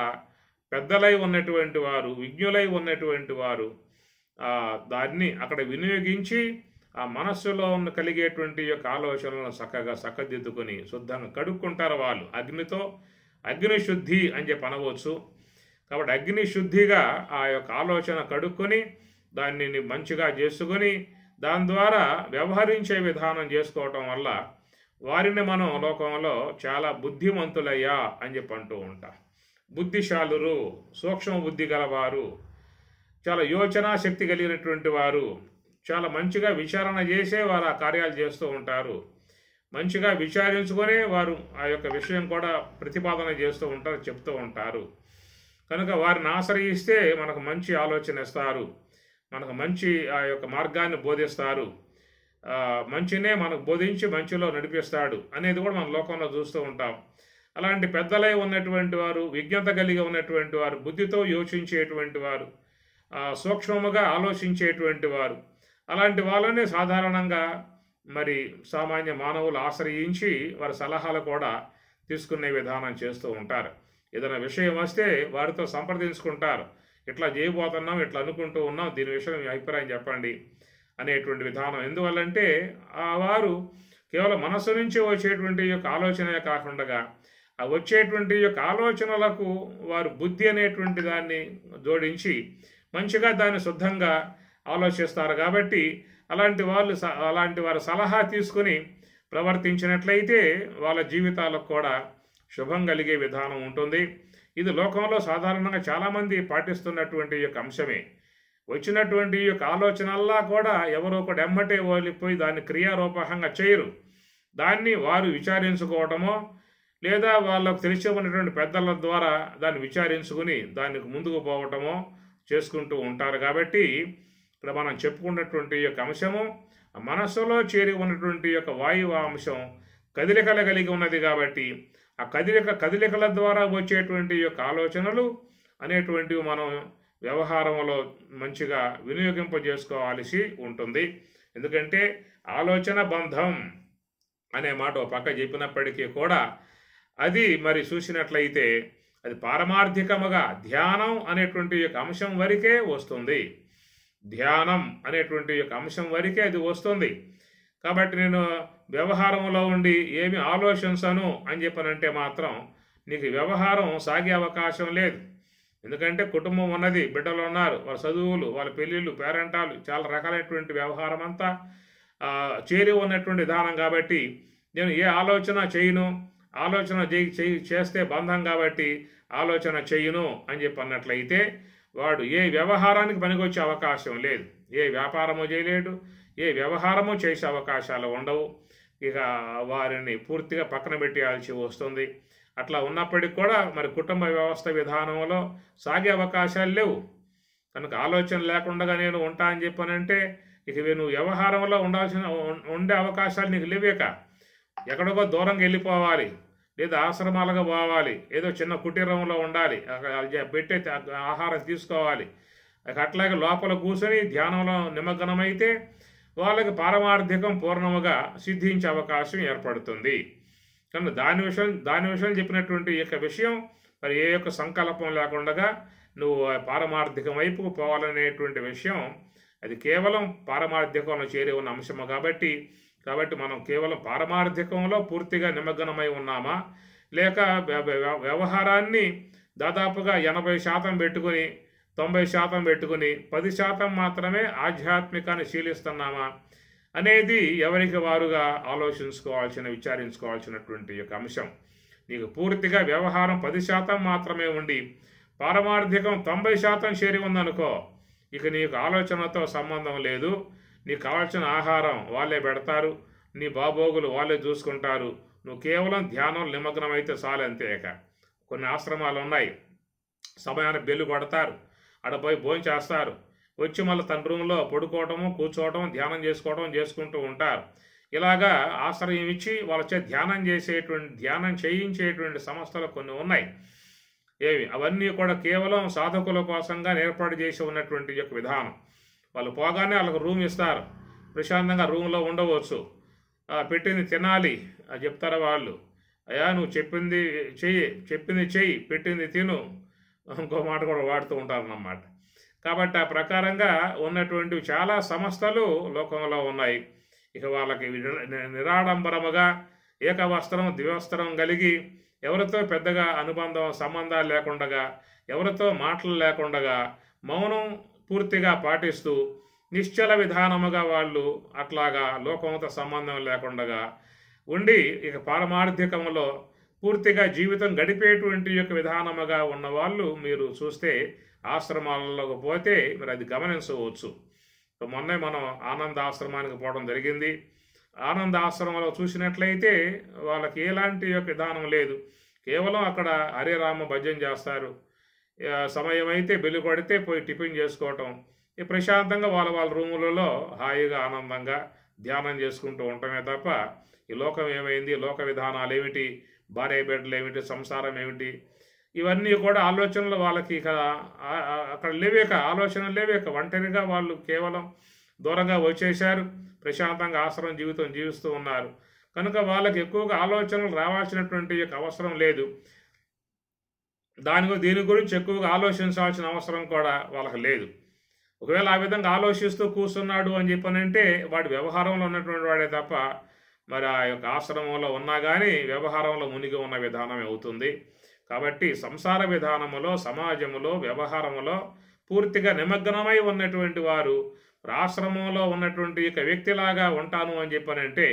పెద్దలై ఉన్నటువంటి వారు, విజ్ఞులై ఉన్నటువంటి వారు దాన్ని అక్కడ వినియోగించి ఆ మనస్సులో కలిగేటువంటి యొక్క ఆలోచనలను చక్కగా చక్కదిద్దుకొని శుద్ధంగా కడుక్కుంటారు వాళ్ళు అగ్నితో. అగ్ని శుద్ధి అని చెప్పి అనవచ్చు. కాబట్టి అగ్ని శుద్ధిగా ఆ యొక్క ఆలోచన కడుక్కొని దాన్ని మంచిగా చేసుకొని దాని ద్వారా వ్యవహరించే విధానం చేసుకోవటం వల్ల వారిని మనం లోకంలో చాలా బుద్ధిమంతులయ్యా అని చెప్పి అంటూ ఉంటాం. బుద్ధిశాలురు, సూక్ష్మ బుద్ధి గలవారు, చాలా యోచనా శక్తి కలిగినటువంటి వారు, చాలా మంచిగా విచారణ చేసే వారు ఆ కార్యాలు చేస్తూ ఉంటారు. మంచిగా విచారించుకొని వారు ఆ యొక్క విషయం కూడా ప్రతిపాదన చేస్తూ ఉంటారు, చెప్తూ ఉంటారు. కనుక వారిని ఆశ్రయిస్తే మనకు మంచి ఆలోచన ఇస్తారు, మనకు మంచి ఆ యొక్క మార్గాన్ని బోధిస్తారు, మంచినే మనకు బోధించి మంచిలో నడిపిస్తాడు అనేది కూడా మన లోకంలో చూస్తూ ఉంటాం. అలాంటి పెద్దలై ఉన్నటువంటి వారు, విజ్ఞత కలిగి ఉన్నటువంటి వారు, బుద్ధితో యోచించేటువంటి వారు, సూక్ష్మముగా ఆలోచించేటువంటి వారు, అలాంటి వాళ్ళని సాధారణంగా మరి సామాన్య మానవులు ఆశ్రయించి వారి సలహాలు కూడా తీసుకునే విధానం చేస్తూ ఉంటారు. ఏదైనా విషయం వస్తే వారితో సంప్రదించుకుంటారు. ఇట్లా చేయబోతున్నాం, ఇట్లా అనుకుంటూ ఉన్నాం, దీని విషయం మీ అభిప్రాయం చెప్పండి అనేటువంటి విధానం. ఎందువల్లంటే వారు కేవలం మనస్సు నుంచి వచ్చేటువంటి యొక్క ఆలోచనే కాకుండా ఆ వచ్చేటువంటి యొక్క ఆలోచనలకు వారు బుద్ధి అనేటువంటి దాన్ని జోడించి మంచిగా దాన్ని శుద్ధంగా ఆలోచిస్తారు. కాబట్టి అలాంటి వారి సలహా తీసుకుని ప్రవర్తించినట్లయితే వాళ్ళ జీవితాలకు కూడా శుభం కలిగే విధానం ఉంటుంది. ఇది లోకంలో సాధారణంగా చాలామంది పాటిస్తున్నటువంటి యొక్క అంశమే. వచ్చినటువంటి యొక్క ఆలోచనల్లా కూడా ఎవరో ఒకటి ఎమ్మటే ఓలిపోయి దాన్ని క్రియారూపకంగా చేయరు. దాన్ని వారు విచారించుకోవటమో లేదా వాళ్ళకు తెలిసి ఉన్నటువంటి పెద్దల ద్వారా దాన్ని విచారించుకుని దానికి ముందుకు పోవటమో చేసుకుంటూ ఉంటారు. కాబట్టి ఇక్కడ మనం చెప్పుకున్నటువంటి యొక్క అంశము మనస్సులో చేరి ఉన్నటువంటి యొక్క వాయువు అంశం కదలికలు కలిగి ఉన్నది. కాబట్టి ఆ కదలికల ద్వారా వచ్చేటువంటి యొక్క ఆలోచనలు అనేటువంటివి మనం వ్యవహారంలో మంచిగా వినియోగింపజేసుకోవాల్సి ఉంటుంది. ఎందుకంటే ఆలోచన బంధం అనే మాట ఒక పక్క చెప్పినప్పటికీ కూడా అది మరి చూసినట్లయితే అది పారమార్థికముగా ధ్యానం అనేటువంటి యొక్క అంశం వరకే వస్తుంది. ధ్యానం అనేటువంటి యొక్క అంశం వరకే అది వస్తుంది. కాబట్టి నేను వ్యవహారంలో ఉండి ఏమి ఆలోచించను అని చెప్పనంటే మాత్రం నీకు వ్యవహారం సాగే అవకాశం లేదు. ఎందుకంటే కుటుంబం ఉన్నది, బిడ్డలు ఉన్నారు, వాళ్ళ చదువులు, వాళ్ళ పెళ్ళిళ్ళు, పేరెంటాలు, చాలా రకాలైనటువంటి వ్యవహారం అంతా చేరి ఉన్నటువంటి విధానం. కాబట్టి నేను ఏ ఆలోచన చేయను, ఆలోచన చేస్తే బంధం కాబట్టి ఆలోచన చేయను అని చెప్పి అన్నట్లయితే వాడు ఏ వ్యవహారానికి పనికొచ్చే అవకాశం లేదు. ఏ వ్యాపారము చేయలేడు, ఏ వ్యవహారము చేసే అవకాశాలు ఉండవు. ఇక వారిని పూర్తిగా పక్కన పెట్టేయాల్సి వస్తుంది. అట్లా ఉన్నప్పటికీ కూడా మరి కుటుంబ వ్యవస్థ విధానంలో సాగే అవకాశాలు లేవు. కనుక ఆలోచన లేకుండా నేను ఉంటా అని చెప్పానంటే ఇక నువ్వు వ్యవహారంలో ఉండే అవకాశాలు నీకు లేవేక. ఎక్కడికో దూరంగా వెళ్ళిపోవాలి, లేదా ఆశ్రమాలుగా పోవాలి, ఏదో చిన్న కుటీరంలో ఉండాలి, పెట్టే ఆహారం తీసుకోవాలి. అట్లాగే లోపల కూర్చొని ధ్యానంలో నిమగ్నమైతే వాళ్ళకి పారమార్థికం పూర్ణముగా సిద్ధించే అవకాశం ఏర్పడుతుంది. కనుక దాని విషయం చెప్పినటువంటి యొక్క విషయం మరి ఏ యొక్క సంకల్పం లేకుండా నువ్వు పారమార్థికం వైపుకు పోవాలనేటువంటి విషయం అది కేవలం పారమార్థికంలో చేరి ఉన్న అంశము. కాబట్టి కాబట్టి మనం కేవలం పారమార్థికంలో పూర్తిగా నిమగ్నమై ఉన్నామా, లేక వ్యవహారాన్ని దాదాపుగా 80% పెట్టుకుని 90% పెట్టుకుని 10% మాత్రమే ఆధ్యాత్మికాన్ని శీలిస్తున్నామా అనేది ఎవరికి వారుగా విచారించుకోవాల్సినటువంటి యొక్క అంశం. నీకు పూర్తిగా వ్యవహారం 10% మాత్రమే ఉండి పారమార్థికం 90% చేరి ఉందనుకో, ఇక నీకు ఆలోచనతో సంబంధం లేదు. నీకు కావాల్సిన ఆహారం వాళ్ళే పెడతారు, నీ బాబోగులు వాళ్ళే చూసుకుంటారు, నువ్వు కేవలం ధ్యానం నిమగ్నమైతే చాలంతే. కొన్ని ఆశ్రమాలు ఉన్నాయి, సమయానికి బెల్లు కొడతారు, ఆడ పోయి భోజనం చేస్తారు, వచ్చి మళ్ళీ తన రూమ్లో పడుకోవటము, కూర్చోవటం, ధ్యానం చేసుకుంటూ ఉంటారు. ఇలాగా ఆశ్రయం ఇచ్చి వాళ్ళ ధ్యానం చేయించేటువంటి సంస్థలు కొన్ని ఉన్నాయి. అవన్నీ కూడా కేవలం సాధకుల కోసంగా ఏర్పాటు చేసి ఉన్నటువంటి యొక్క విధానం. వాళ్ళు పోగానే వాళ్ళకు రూమ్ ఇస్తారు, ప్రశాంతంగా రూమ్లో ఉండవచ్చు, పెట్టింది తినాలి చెప్తారా వాళ్ళు. అయ్యా నువ్వు చెప్పింది చెయ్యి, పెట్టింది తిను, ఇంకో మాట కూడా వాడుతూ ఉంటారన్నమాట. కాబట్టి ఆ ప్రకారంగా ఉన్నటువంటి చాలా సంస్థలు లోకంలో ఉన్నాయి. ఇక వాళ్ళకి నిరాడంబరముగా ఏకవస్త్రం ద్వివస్త్రం కలిగి ఎవరితో పెద్దగా సంబంధాలు లేకుండా, ఎవరితో మాటలు లేకుండా, మౌనం పూర్తిగా పాటిస్తూ నిశ్చల విధానముగా వాళ్ళు అట్లాగా లోకంతో సంబంధం లేకుండా ఉండి ఇక పారమార్థికంలో పూర్తిగా జీవితం గడిపేటువంటి యొక్క విధానముగా ఉన్న వాళ్ళు మీరు చూస్తే ఆశ్రమాలలోకి పోతే మీరు అది గమనించవచ్చు. మొన్నే మనం ఆనంద ఆశ్రమానికి పోవడం జరిగింది. ఆనంద ఆశ్రమంలో చూసినట్లయితే వాళ్ళకి ఎలాంటి యొక్క విధానం లేదు, కేవలం అక్కడ హరే రామ భజన చేస్తారు, సమయం అయితే బెల్లు కొడితే పోయి టిఫిన్ చేసుకోవటం, ప్రశాంతంగా వాళ్ళ రూములలో హాయిగా ఆనందంగా ధ్యానం చేసుకుంటూ ఉండటమే తప్ప ఈ లోకం ఏమైంది, లోక విధానాలు ఏమిటి, భార్య బిడ్డలు ఏమిటి, సంసారం ఏమిటి, ఇవన్నీ కూడా ఆలోచనలు వాళ్ళకి అక్కడ ఆలోచనలు లేవేక ఒంటరిగా వాళ్ళు కేవలం దూరంగా వచ్చేశారు, ప్రశాంతంగా ఆశ్రమం జీవితం జీవిస్తూ ఉన్నారు. కనుక వాళ్ళకి ఎక్కువగా ఆలోచనలు రావాల్సినటువంటి అవసరం లేదు, దీని గురించి ఎక్కువగా ఆలోచించాల్సిన అవసరం కూడా వాళ్ళకి లేదు. ఒకవేళ ఆ విధంగా ఆలోచిస్తూ కూర్చున్నాడు అని చెప్పనంటే వాడు వ్యవహారంలో ఉన్నటువంటి వాడే తప్ప మరి ఆ యొక్క ఆశ్రమంలో ఉన్నా కానీ వ్యవహారంలో మునిగి ఉన్న విధానమే అవుతుంది. కాబట్టి సంసార విధానములో, సమాజములో, వ్యవహారములో పూర్తిగా నిమగ్నమై ఉన్నటువంటి వారు ఆశ్రమంలో ఉన్నటువంటి వ్యక్తిలాగా ఉంటాను అని చెప్పనంటే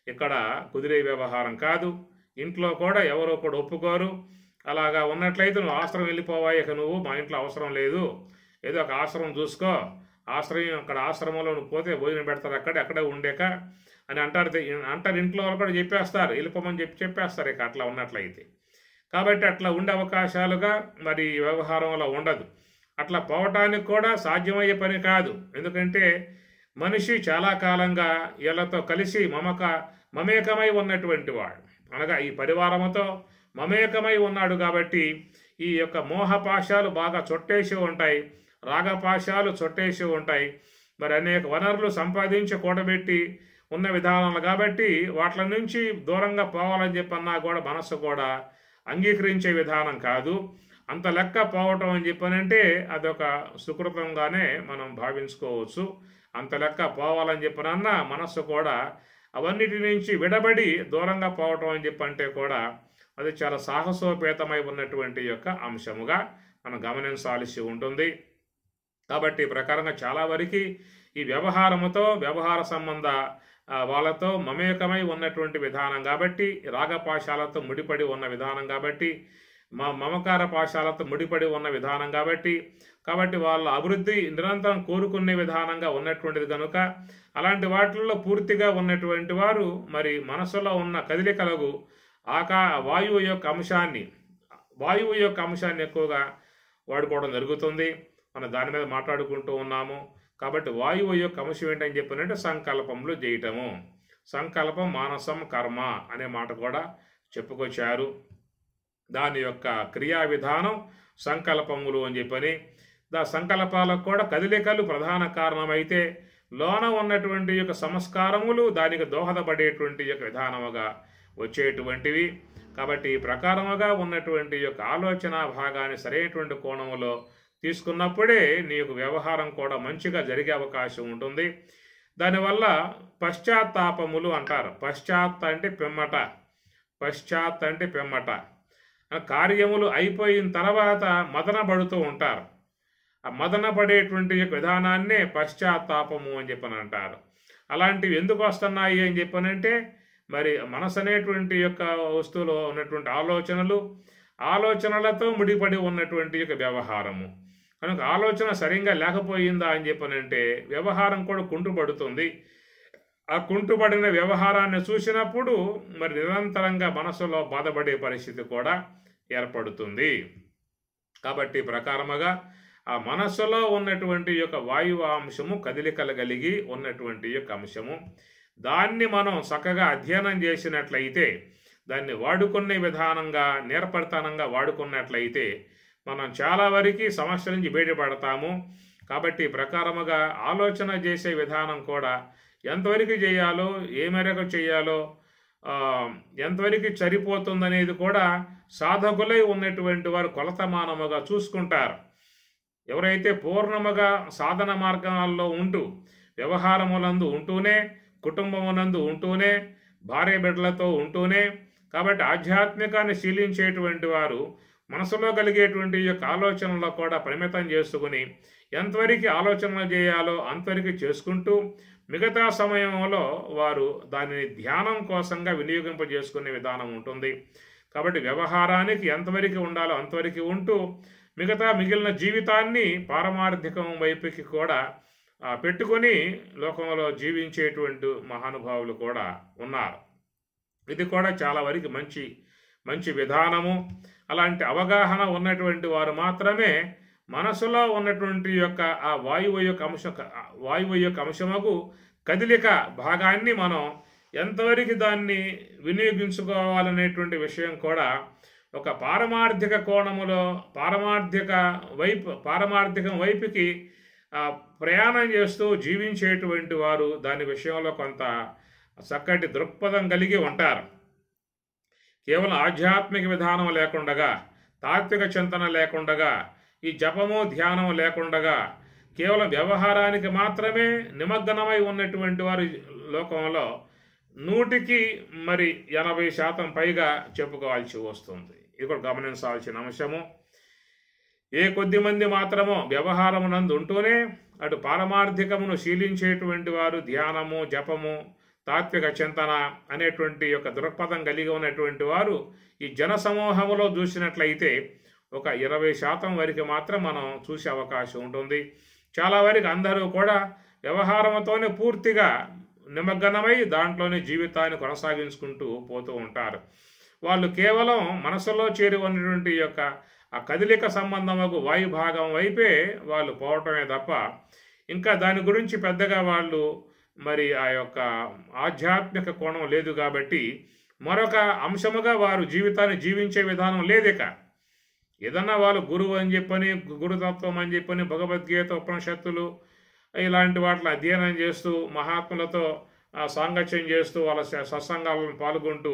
ఇక్కడ కుదిరే వ్యవహారం కాదు. ఇంట్లో కూడా ఎవరో కూడా ఒప్పుకోరు. అలాగా ఉన్నట్లయితే నువ్వు ఆశ్రమం వెళ్ళిపోవా, ఇక నువ్వు మా ఇంట్లో అవసరం లేదు, ఏదో ఒక ఆశ్రమం చూసుకో, అక్కడ ఆశ్రమంలో నువ్వు పోతే భోజనం పెడతారు, అక్కడే ఉండేక అని అంటారు. ఇంట్లో వాళ్ళు కూడా చెప్పేస్తారు, వెళ్ళిపోమని చెప్పేస్తారు ఇక అట్లా ఉన్నట్లయితే. కాబట్టి అట్లా ఉండే అవకాశాలుగా మరి వ్యవహారంలో ఉండదు. అట్లా పోవటానికి కూడా సాధ్యమయ్యే పని కాదు. ఎందుకంటే మనిషి చాలా కాలంగా వీళ్ళతో కలిసి మమేకమై ఉన్నటువంటి వాడు, అనగా ఈ పరివారముతో మమేకమై ఉన్నాడు. కాబట్టి ఈ యొక్క మోహపాశాలు బాగా చుట్టేసి ఉంటాయి, రాగపాశాలు చుట్టేసి ఉంటాయి. మరి అనేక వనరులు సంపాదించి కూడబెట్టి ఉన్న విధానాలు కాబట్టి వాటి నుంచి దూరంగా పోవాలని చెప్పన్నా కూడా మనస్సు కూడా అంగీకరించే విధానం కాదు. అంత లెక్క పోవటం అని చెప్పనంటే అదొక సుకృతంగానే మనం భావించుకోవచ్చు. అంత లెక్క పోవాలని చెప్పనన్నా మనస్సు కూడా అవన్నిటి నుంచి విడబడి దూరంగా పోవటం అని చెప్పంటే కూడా అది చాలా సాహసోపేతమై ఉన్నటువంటి యొక్క అంశముగా మనం గమనించాల్సి ఉంటుంది. కాబట్టి ఈ ప్రకారంగా చాలా వరకు ఈ వ్యవహారముతో, వ్యవహార సంబంధ వాళ్ళతో మమేకమై ఉన్నటువంటి విధానం కాబట్టి, రాగపాశాలతో ముడిపడి ఉన్న విధానం కాబట్టి, మమకార పాశాలతో ముడిపడి ఉన్న విధానం కాబట్టి వాళ్ళ అభివృద్ధి నిరంతరం కోరుకునే విధానంగా ఉన్నటువంటిది కనుక అలాంటి వాటిల్లో పూర్తిగా ఉన్నటువంటి వారు మరి మనసులో ఉన్న కదలికలకు వాయువు యొక్క అంశాన్ని ఎక్కువగా వాడుకోవడం జరుగుతుంది. మనం దాని మీద మాట్లాడుకుంటూ ఉన్నాము. కాబట్టి వాయువు యొక్క అంశం ఏంటని చెప్పినట్టే సంకల్పములు చేయటము. సంకల్పం మానసం కర్మ అనే మాట కూడా చెప్పుకొచ్చారు. దాని యొక్క క్రియా విధానం సంకల్పములు అని చెప్పని, సంకల్పాలకు కూడా కదలికలు ప్రధాన కారణమైతే లోన ఉన్నటువంటి యొక్క సంస్కారములు దానికి దోహదపడేటువంటి యొక్క విధానముగా వచ్చేటువంటివి. కాబట్టి ఈ ప్రకారముగా ఉన్నటువంటి యొక్క ఆలోచన భాగాన్ని సరైనటువంటి కోణములో తీసుకున్నప్పుడే నీకు వ్యవహారం కూడా మంచిగా జరిగే అవకాశం ఉంటుంది. దానివల్ల పశ్చాత్తాపములు అంటారు. అంటే పిమ్మట, అంటే పిమ్మట. కార్యములు అయిపోయిన తర్వాత మదనపడుతూ ఉంటారు. ఆ మదనపడేటువంటి విధానాన్నే పశ్చాత్తాపము అని చెప్పని అంటారు. అలాంటివి ఎందుకు వస్తున్నాయి అని చెప్పనంటే, మరి మనసు అనేటువంటి యొక్క వస్తువులో ఉన్నటువంటి ఆలోచనలతో ముడిపడి ఉన్నటువంటి యొక్క వ్యవహారము. కనుక ఆలోచన సరిగ్గా లేకపోయిందా అని చెప్పనంటే వ్యవహారం కూడా కుంటుపడుతుంది. ఆ కుంటుపడిన వ్యవహారాన్ని చూసినప్పుడు మరి నిరంతరంగా మనసులో బాధపడే పరిస్థితి కూడా ఏర్పడుతుంది. కాబట్టి ప్రకారముగా ఆ మనస్సులో ఉన్నటువంటి యొక్క వాయువు అంశము కదలికలు కలిగి ఉన్నటువంటి యొక్క అంశము, దాన్ని మనం చక్కగా అధ్యయనం చేసినట్లయితే, దాన్ని వాడుకునే విధానంగా నేర్పరితనంగా వాడుకున్నట్లయితే మనం చాలా వరకు సమస్య నుంచి బయటపడతాము. కాబట్టి ప్రకారముగా ఆలోచన చేసే విధానం కూడా ఎంతవరకు చేయాలో, ఏ మేరకు చేయాలో, ఎంతవరకు సరిపోతుందనేది కూడా సాధకులై ఉన్నటువంటి వారు కొలతమానముగా చూసుకుంటారు. ఎవరైతే పూర్ణముగా సాధన మార్గాల్లో ఉంటూ, వ్యవహారములందు ఉంటూనే, కుటుంబమునందు ఉంటూనే, భార్య బిడ్డలతో ఉంటూనే, కాబట్టి ఆధ్యాత్మికాన్ని శీలించేటువంటి వారు మనసులో కలిగేటువంటి యొక్క ఆలోచనలో కూడా పరిమితం చేసుకుని ఎంతవరకు ఆలోచనలు చేయాలో అంతవరకు చేసుకుంటూ, మిగతా సమయంలో వారు దానిని ధ్యానం కోసంగా వినియోగింపజేసుకునే విధానం ఉంటుంది. కాబట్టి వ్యవహారానికి ఎంతవరకు ఉండాలో అంతవరకు ఉంటూ మిగిలిన జీవితాన్ని పారమార్థికం వైపుకి కూడా పెట్టుకొని లోకంలో జీవించేటువంటి మహానుభావులు కూడా ఉన్నారు. ఇది కూడా చాలా వరకు మంచి విధానము. అలాంటి అవగాహన ఉన్నటువంటి వారు మాత్రమే మనసులో ఉన్నటువంటి యొక్క ఆ వాయువు యొక్క అంశముకు కదిలిక భాగాన్ని మనం ఎంతవరకు దాన్ని వినియోగించుకోవాలనేటువంటి విషయం కూడా ఒక పారమార్థిక కోణములో పారమార్థికం వైపుకి ప్రయాణం చేస్తూ జీవించేటువంటి వారు దాని విషయంలో కొంత చక్కటి దృక్పథం కలిగి ఉంటారు. కేవలం ఆధ్యాత్మిక విధానం లేకుండగా, తాత్విక చింతన లేకుండగా, ఈ జపము ధ్యానం లేకుండగా కేవలం వ్యవహారానికి మాత్రమే నిమగ్నమై ఉన్నటువంటి వారు లోకంలో 100కి 80% పైగా చెప్పుకోవాల్సి వస్తుంది. ఇది కూడా గమనించాల్సిన అంశము. ఏ కొద్ది మంది మాత్రమో వ్యవహారమునందు ఉంటూనే అటు పారమార్థికమును శీలించేటువంటి వారు ధ్యానము, జపము, తాత్విక చింతన అనేటువంటి యొక్క దృక్పథం కలిగి ఉన్నటువంటి వారు ఈ జన సమూహములో చూసినట్లయితే ఒక 20% వరకు మాత్రం మనం చూసే అవకాశం ఉంటుంది. చాలా వరకు అందరూ కూడా వ్యవహారంతోనే పూర్తిగా నిమగ్నమై దాంట్లోనే జీవితాన్ని కొనసాగించుకుంటూ పోతూ ఉంటారు. వాళ్ళు కేవలం మనసులో చేరి ఉన్నటువంటి యొక్క ఆ కదలిక సంబంధముకు వాయు భాగం వైపే వాళ్ళు పోవటమే తప్ప ఇంకా దాని గురించి పెద్దగా వాళ్ళు ఆ యొక్క ఆధ్యాత్మిక కోణం లేదు. కాబట్టి మరొక అంశముగా వారు జీవితాన్ని జీవించే విధానం లేదిక. ఏదన్నా వాళ్ళు గురువు అని చెప్పని, గురుతత్వం అని చెప్పని, భగవద్గీత, ఉపనిషత్తులు ఇలాంటి వాటిని అధ్యయనం చేస్తూ, మహాత్ములతో సాంగత్యం చేస్తూ, వాళ్ళ సత్సంగాలను పాల్గొంటూ,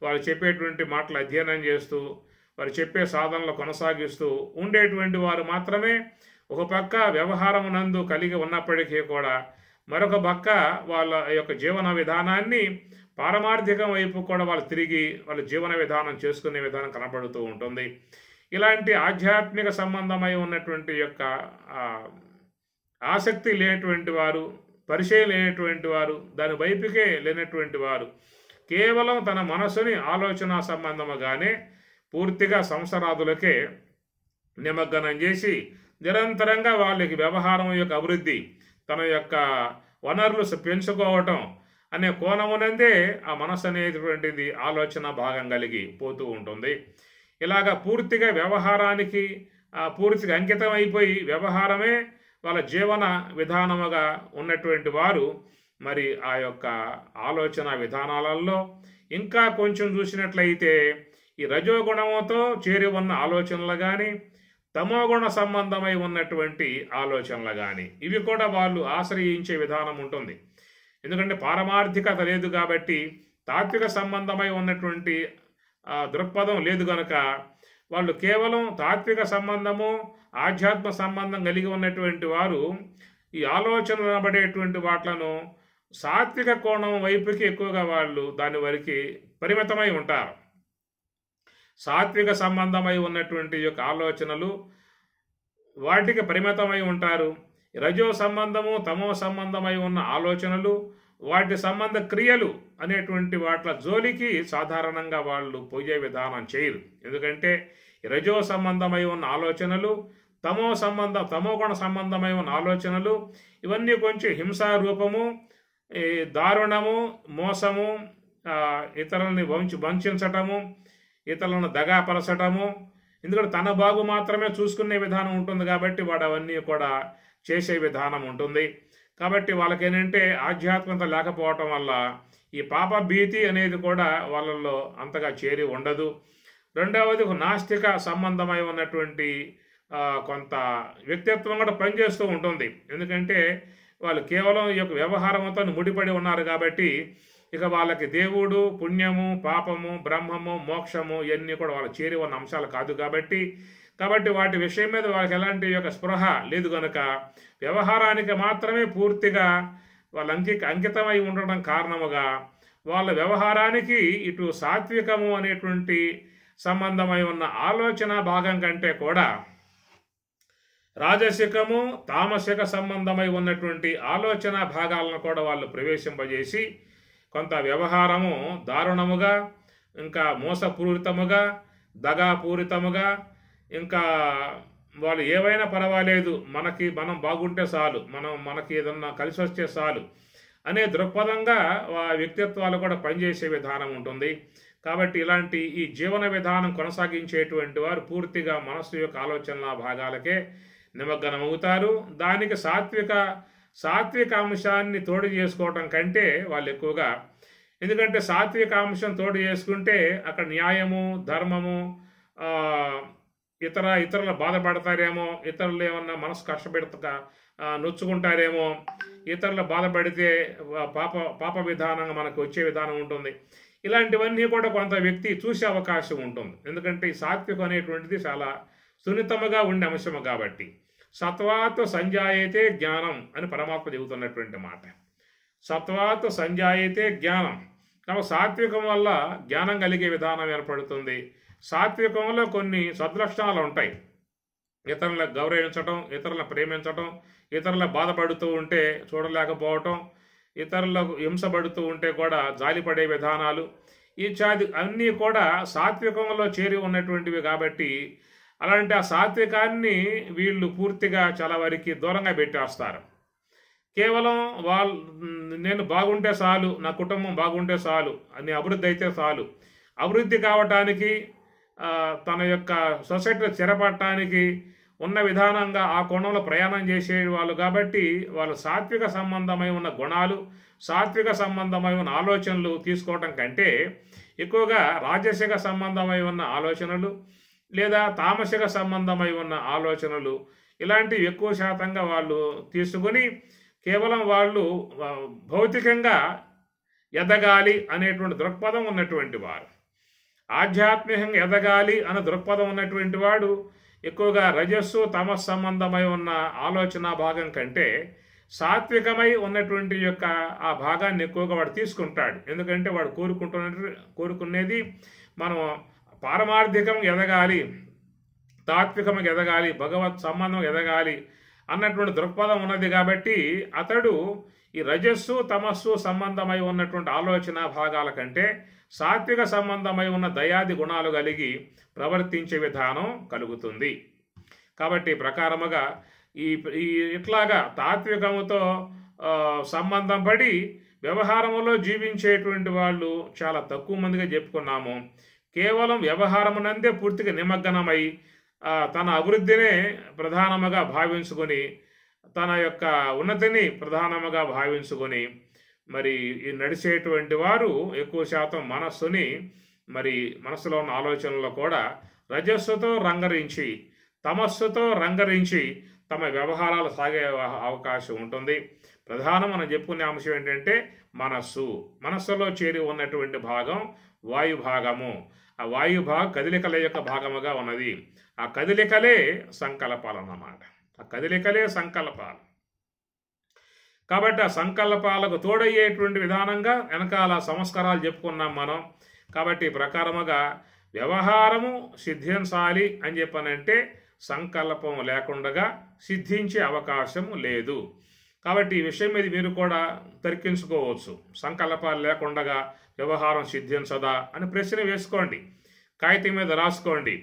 వాళ్ళు చెప్పేటువంటి మాటలు అధ్యయనం చేస్తూ, వారు చెప్పే సాధనలు కొనసాగిస్తూ ఉండేటువంటి వారు మాత్రమే ఒక పక్క వ్యవహారమునందు కలిగి ఉన్నప్పటికీ కూడా మరొక పక్క వాళ్ళ యొక్క జీవన విధానాన్ని పారమార్థికం వైపు కూడా వాళ్ళు తిరిగి వాళ్ళ జీవన విధానం చేసుకునే విధానం కనపడుతూ ఉంటుంది. ఇలాంటి ఆధ్యాత్మిక సంబంధమై ఉన్నటువంటి యొక్క ఆసక్తి లేనటువంటి వారు, పరిచయం లేనటువంటి వారు, దాని వైపుకే లేనటువంటి వారు కేవలం తన మనసుని ఆలోచన సంబంధముగానే పూర్తిగా సంసారాదులకే నిమగ్నం చేసి నిరంతరంగా వాళ్ళకి వ్యవహారం యొక్క అభివృద్ధి, తన యొక్క వనరులు పెంచుకోవటం అనే కోణమునందే ఆ మనసు అనేటువంటిది ఆలోచన భాగం కలిగి పోతూ ఉంటుంది. ఇలాగా పూర్తిగా వ్యవహారానికి పూర్తిగా అంకితం అయిపోయి వ్యవహారమే వాళ్ళ జీవన విధానముగా ఉన్నటువంటి వారు ఆ యొక్క ఆలోచన విధానాలలో ఇంకా కొంచెం చూసినట్లయితే ఈ రజోగుణముతో చేరి ఉన్న ఆలోచనలు కానీ, తమోగుణ సంబంధమై ఉన్నటువంటి ఆలోచనలు కానీ ఇవి కూడా వాళ్ళు ఆశ్రయించే విధానం ఉంటుంది. ఎందుకంటే పారమార్థికత లేదు కాబట్టి, తాత్విక సంబంధమై ఉన్నటువంటి దృక్పథం లేదు కనుక వాళ్ళు కేవలం తాత్విక సంబంధము, ఆధ్యాత్మ సంబంధం కలిగి ఉన్నటువంటి వారు ఈ ఆలోచనలు అనబడేటువంటి వాట్లను సాత్విక కోణం వైపుకి ఎక్కువగా వాళ్ళు దాని వరకు పరిమితమై ఉంటారు. సాత్విక సంబంధమై ఉన్నటువంటి యొక్క ఆలోచనలు వాటికి పరిమితమై ఉంటారు. రజో సంబంధము తమో సంబంధమై ఉన్న ఆలోచనలు వాటి సంబంధ క్రియలు అనేటువంటి వాట్ల జోలికి సాధారణంగా వాళ్ళు పోయే విధానం చేయరు. ఎందుకంటే రజో సంబంధమై ఉన్న ఆలోచనలు తమో గుణ సంబంధమై ఉన్న ఆలోచనలు ఇవన్నీ కొంచెం హింసారూపము, దారుణము, మోసము, ఇతరులని వంచటము, ఇతరులను దగాపరచటము. ఎందుకంటే తన బాగు మాత్రమే చూసుకునే విధానం ఉంటుంది కాబట్టి వాడు అవన్నీ కూడా చేసే విధానం ఉంటుంది. కాబట్టి వాళ్ళకి ఏంటంటే ఆధ్యాత్మికత లేకపోవటం వల్ల ఈ పాప భీతి అనేది కూడా వాళ్ళల్లో అంతగా చేరి ఉండదు. రెండవది నాస్తిక సంబంధమై ఉన్నటువంటి కొంత వ్యక్తిత్వం కూడా పనిచేస్తూ ఉంటుంది. ఎందుకంటే వాళ్ళు కేవలం ఈ యొక్క వ్యవహారంతో ముడిపడి ఉన్నారు కాబట్టి ఇక వాళ్ళకి దేవుడు, పుణ్యము, పాపము, బ్రహ్మము, మోక్షము ఇవన్నీ కూడా వాళ్ళు చేరి ఉన్న అంశాలు కాదు కాబట్టి వాటి విషయం మీద వాళ్ళకి ఎలాంటి యొక్క స్పృహ లేదు కనుక వ్యవహారానికి మాత్రమే పూర్తిగా వాళ్ళ అంకితమై ఉండడం కారణముగా వాళ్ళ వ్యవహారానికి ఇటు సాత్వికము అనేటువంటి సంబంధమై ఉన్న ఆలోచన భాగం కంటే కూడా రాజసికము, తామసిక సంబంధమై ఉన్నటువంటి ఆలోచన భాగాలను కూడా వాళ్ళు ప్రవేశింపజేసి కొంత వ్యవహారము దారుణముగా, ఇంకా మోసపూరితముగా, దగాపూరితముగా, ఇంకా వాళ్ళు ఏవైనా పర్వాలేదు మనం బాగుంటే చాలు, మనకి ఏదన్నా కలిసి వస్తే చాలు అనే దృక్పథంగా వ్యక్తిత్వాలు కూడా పనిచేసే విధానం ఉంటుంది. కాబట్టి ఇలాంటి ఈ జీవన విధానం కొనసాగించేటువంటి వారు పూర్తిగా మనస్సు యొక్క ఆలోచనల భాగాలకే నిమగ్నమవుతారు. దానికి సాత్విక అంశాన్ని తోడు చేసుకోవటం కంటే వాళ్ళు ఎక్కువగా, ఎందుకంటే సాత్విక అంశం తోడు చేసుకుంటే అక్కడ న్యాయము, ధర్మము, ఇతరులు బాధపడతారేమో, ఇతరులు ఏమన్నా మనసు నొచ్చుకుంటారేమో, ఇతరులు బాధపడితే పాప విధానంగా మనకు వచ్చే విధానం ఉంటుంది. ఇలాంటివన్నీ కూడా కొంత వ్యక్తి చూసే అవకాశం ఉంటుంది. ఎందుకంటే ఈ సాత్వికం అనేటువంటిది చాలా సున్నితముగా ఉండే అంశము కాబట్టి. సత్వాత్ సంజాయతే జ్ఞానం అని పరమాత్మ చెబుతున్నటువంటి మాట. సత్వాత్ సంజాయతే జ్ఞానం. కాబట్టి సాత్వికం వల్ల జ్ఞానం కలిగే విధానం ఏర్పడుతుంది. సాత్వికంలో కొన్ని సద్లక్షణాలు ఉంటాయి. ఇతరులను గౌరవించటం, ఇతరులను ప్రేమించటం, ఇతరుల బాధపడుతూ ఉంటే చూడలేకపోవటం, ఇతరులకు హింసపడుతూ ఉంటే కూడా జాలిపడే విధానాలు, ఇత్యాది అన్నీ కూడా సాత్వికంలో చేరి ఉన్నటువంటివి కాబట్టి అలాంటి ఆ సాత్వికాన్ని వీళ్ళు పూర్తిగా చాలా వరకు దూరంగా పెట్టేస్తారు. కేవలం నేను బాగుంటే చాలు, నా కుటుంబం బాగుంటే చాలు, అని అభివృద్ధి అయితే చాలు, అభివృద్ధి కావటానికి తన యొక్క సొసైటీలో స్థిరపడటానికి ఉన్న విధానంగా ఆ కోణంలో ప్రయాణం చేసే వాళ్ళు కాబట్టి వాళ్ళు సాత్విక సంబంధమై ఉన్న గుణాలు, సాత్విక సంబంధమై ఉన్న ఆలోచనలు తీసుకోవటం కంటే ఎక్కువగా రాజసిక సంబంధమై ఉన్న ఆలోచనలు లేదా తామసిక సంబంధమై ఉన్న ఆలోచనలు ఇలాంటివి ఎక్కువ శాతంగా వాళ్ళు తీసుకుని కేవలం వాళ్ళు భౌతికంగా ఎదగాలి అనేటువంటి దృక్పథం ఉన్నటువంటి వారు, ఆధ్యాత్మికంగా ఎదగాలి అన్న దృక్పథం ఉన్నటువంటి వాడు ఎక్కువగా రజస్సు తమస్ సంబంధమై ఉన్న ఆలోచన భాగం కంటే సాత్వికమై ఉన్నటువంటి యొక్క ఆ భాగాన్ని ఎక్కువగా వాడు తీసుకుంటాడు. ఎందుకంటే వాడు కోరుకునేది మనం పారమార్థికం ఎదగాలి, తాత్వికం ఎదగాలి, భగవత్ సంబంధం ఎదగాలి అన్నటువంటి దృక్పథం ఉన్నది కాబట్టి అతడు ఈ రజస్సు తమస్సు సంబంధమై ఉన్నటువంటి ఆలోచన భాగాల కంటే సాత్విక సంబంధమై ఉన్న దయాది గుణాలు కలిగి ప్రవర్తించే విధానం కలుగుతుంది. కాబట్టి ప్రకారముగా ఇట్లాగా తాత్వికముతో సంబంధం పడి వ్యవహారంలో జీవించేటువంటి వాళ్ళు చాలా తక్కువ మందిగా చెప్పుకున్నాము. కేవలం వ్యవహారమునందే పూర్తిగా నిమగ్నమై తన అభివృద్ధినే ప్రధానముగా భావించుకొని, తన యొక్క ఉన్నతిని ప్రధానముగా భావించుకొని మరి నడిచేటువంటి వారు ఎక్కువ శాతం మనస్సులో ఉన్న ఆలోచనలో కూడా రజస్సుతో రంగరించి, తమస్సుతో రంగరించి తమ వ్యవహారాలు సాగే అవకాశం ఉంటుంది. ప్రధానం మనం చెప్పుకునే అంశం ఏంటంటే మనస్సులో చేరి ఉన్నటువంటి భాగం వాయు భాగము. ఆ వాయు కదలికల యొక్క భాగముగా ఉన్నది. ఆ కదలికలే సంకల్పాలు అన్నమాట. ఆ కదలికలే సంకల్పాలు. కాబట్టి ఆ సంకల్పాలకు తోడయ్యేటువంటి విధానంగా వెనకాల సంస్కారాలు చెప్పుకున్నాం మనం. కాబట్టి ఈ ప్రకారముగా వ్యవహారము సిద్ధించాలి అని చెప్పనంటే సంకల్పం లేకుండా సిద్ధించే అవకాశం లేదు. కాబట్టి ఈ విషయం మీద మీరు కూడా తర్కించుకోవచ్చు. సంకల్పాలు లేకుండా వ్యవహారం సిద్ధించదా అని ప్రశ్న వేసుకోండి, కాగితం మీద రాసుకోండి.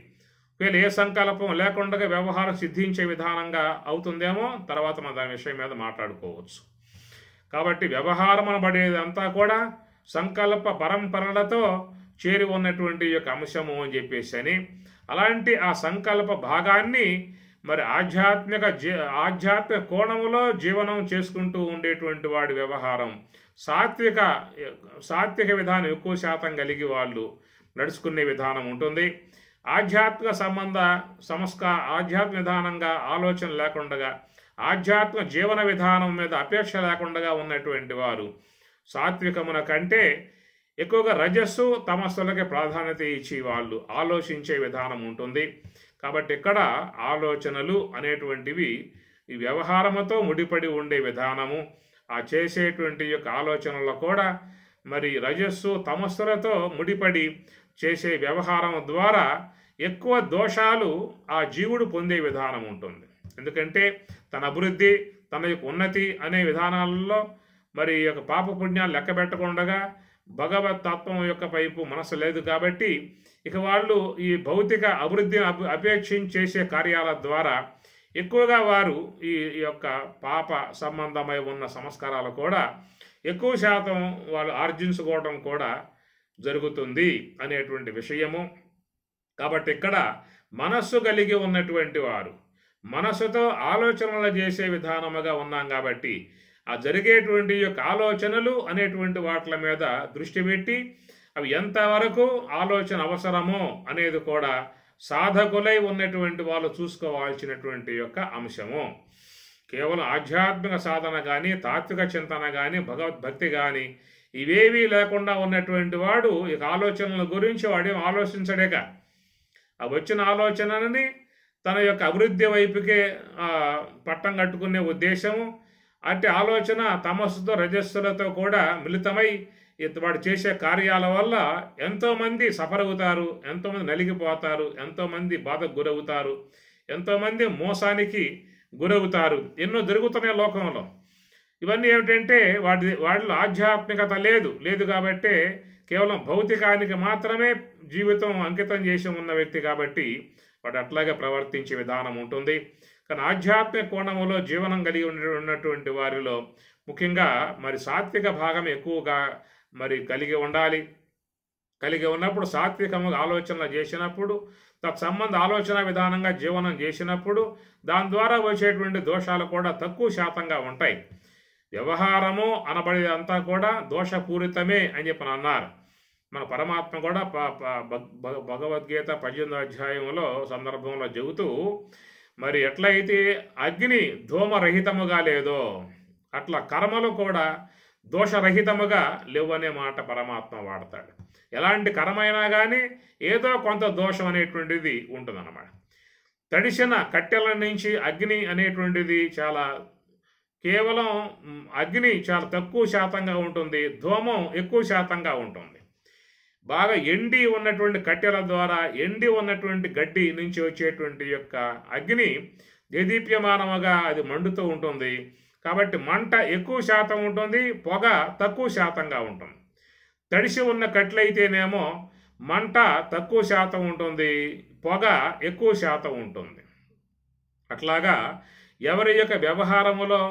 వీళ్ళు ఏ సంకల్పం లేకుండా వ్యవహారం సిద్ధించే విధానంగా అవుతుందేమో తర్వాత మనం దాని విషయం మీద మాట్లాడుకోవచ్చు. కాబట్టి వ్యవహారం అనబడేది అంతా కూడా సంకల్ప పరంపరలతో చేరి ఉన్నటువంటి యొక్క అంశము అని చెప్పేసి అని, అలాంటి ఆ సంకల్ప భాగాన్ని మరి ఆధ్యాత్మిక కోణములో జీవనం చేసుకుంటూ ఉండేటువంటి వాడి వ్యవహారం సాత్విక విధానం ఎక్కువ శాతం కలిగి వాళ్ళు నడుచుకునే విధానం ఉంటుంది. ఆధ్యాత్మిక విధానంగా ఆలోచన లేకుండా ఆధ్యాత్మిక జీవన విధానం మీద అపేక్ష లేకుండా ఉన్నటువంటి వారు సాత్వికమున కంటే ఎక్కువగా రజస్సు తమస్సులకి ప్రాధాన్యత ఇచ్చి వాళ్ళు ఆలోచించే విధానం ఉంటుంది. కాబట్టి ఇక్కడ ఆలోచనలు అనేటువంటివి ఈ వ్యవహారముతో ముడిపడి ఉండే విధానము. ఆ చేసేటువంటి యొక్క ఆలోచనలో కూడా మరి రజస్సు తమస్సులతో ముడిపడి చేసే వ్యవహారం ద్వారా ఎక్కువ దోషాలు ఆ జీవుడు పొందే విధానం ఉంటుంది. ఎందుకంటే తన అభివృద్ధి, తన యొక్క ఉన్నతి అనే విధానాలలో మరి యొక్క పాపపుణ్యాలు లెక్క పెట్టకుండా భగవత్ తత్వం యొక్క వైపు మనసు లేదు. కాబట్టి ఇక వాళ్ళు ఈ భౌతిక అభివృద్ధిని అపేక్షించి చేసే కార్యాల ద్వారా ఎక్కువగా వారు ఈ యొక్క పాప సంబంధమై ఉన్న సంస్కారాలు కూడా ఎక్కువ శాతం వాళ్ళు ఆర్జించుకోవడం కూడా జరుగుతుంది అనేటువంటి విషయము. కాబట్టి ఇక్కడ మనస్సు కలిగి ఉన్నటువంటి వారు మనస్సుతో ఆలోచనలు చేసే విధానముగా ఉన్నాం. కాబట్టి ఆ జరిగేటువంటి యొక్క ఆలోచనలు అనేటువంటి వాటి మీద దృష్టి పెట్టి అవి ఎంతవరకు ఆలోచన అవసరమో అనేది కూడా సాధకులై ఉన్నటువంటి వాళ్ళు చూసుకోవాల్సినటువంటి యొక్క అంశము. కేవలం ఆధ్యాత్మిక సాధన కానీ, తాత్విక చింతన కానీ, భగవద్భక్తి కానీ ఇవేవీ లేకుండా ఉన్నటువంటి వాడు ఇక ఆలోచనల గురించి వాడేం ఆలోచించడేక ఆ వచ్చిన ఆలోచనని తన యొక్క అభివృద్ధి వైపుకే పట్టం కట్టుకునే ఉద్దేశము. అట్టి ఆలోచన తమస్సుతో రజస్సులతో కూడా మిళితమై వాడు చేసే కార్యాల వల్ల ఎంతోమంది సఫర్ అవుతారు, ఎంతోమంది నలిగిపోతారు, ఎంతోమంది బాధకు గురవుతారు, ఎంతోమంది మోసానికి గురవుతారు. ఎన్నో జరుగుతున్నాయి లోకంలో. ఇవన్నీ ఏమిటంటే వాటిలో ఆధ్యాత్మికత లేదు కాబట్టి కేవలం భౌతికానికి మాత్రమే జీవితం అంకితం చేసి ఉన్న వ్యక్తి కాబట్టి వాడు అట్లాగే ప్రవర్తించే విధానం ఉంటుంది. కానీ ఆధ్యాత్మిక కోణంలో జీవనం కలిగి ఉన్నటువంటి వారిలో ముఖ్యంగా మరి సాత్విక భాగం ఎక్కువగా మరి కలిగి ఉండాలి. కలిగి ఉన్నప్పుడు సాత్వికంగా ఆలోచనలు చేసినప్పుడు, తత్సంబంధ ఆలోచన విధానంగా జీవనం చేసినప్పుడు దాని ద్వారా వచ్చేటువంటి దోషాలు కూడా తక్కువ శాతంగా ఉంటాయి. వ్యవహారము అనబడేదంతా కూడా దోషపూరితమే అని చెప్పి అన్నారు. మన పరమాత్మ కూడా భగవద్గీత 18వ అధ్యాయంలో సందర్భంలో చెబుతూ మరి ఎట్లయితే అగ్ని ధూమరహితముగా లేదో అట్లా కర్మలు కూడా దోషరహితముగా లేవనే మాట పరమాత్మ వాడతాడు. ఎలాంటి కర్మైనా కానీ ఏదో కొంత దోషం అనేటువంటిది ఉంటుందన్నమాట. తడిసిన కట్టెల నుంచి అగ్ని అనేటువంటిది కేవలం అగ్ని చాలా తక్కువ శాతంగా ఉంటుంది, ధూమం ఎక్కువ శాతంగా ఉంటుంది. బాగా ఎండి ఉన్నటువంటి కట్టెల ద్వారా ఎండి ఉన్నటువంటి గడ్డి నుంచి వచ్చేటువంటి యొక్క అగ్ని దేదీప్యమానముగా అది మండుతూ ఉంటుంది. కాబట్టి మంట ఎక్కువ శాతం ఉంటుంది, పొగ తక్కువ శాతంగా ఉంటుంది. తడిసి ఉన్న కట్లయితేనేమో మంట తక్కువ శాతం ఉంటుంది, పొగ ఎక్కువ శాతం ఉంటుంది. అట్లాగా ఎవరి యొక్క వ్యవహారములో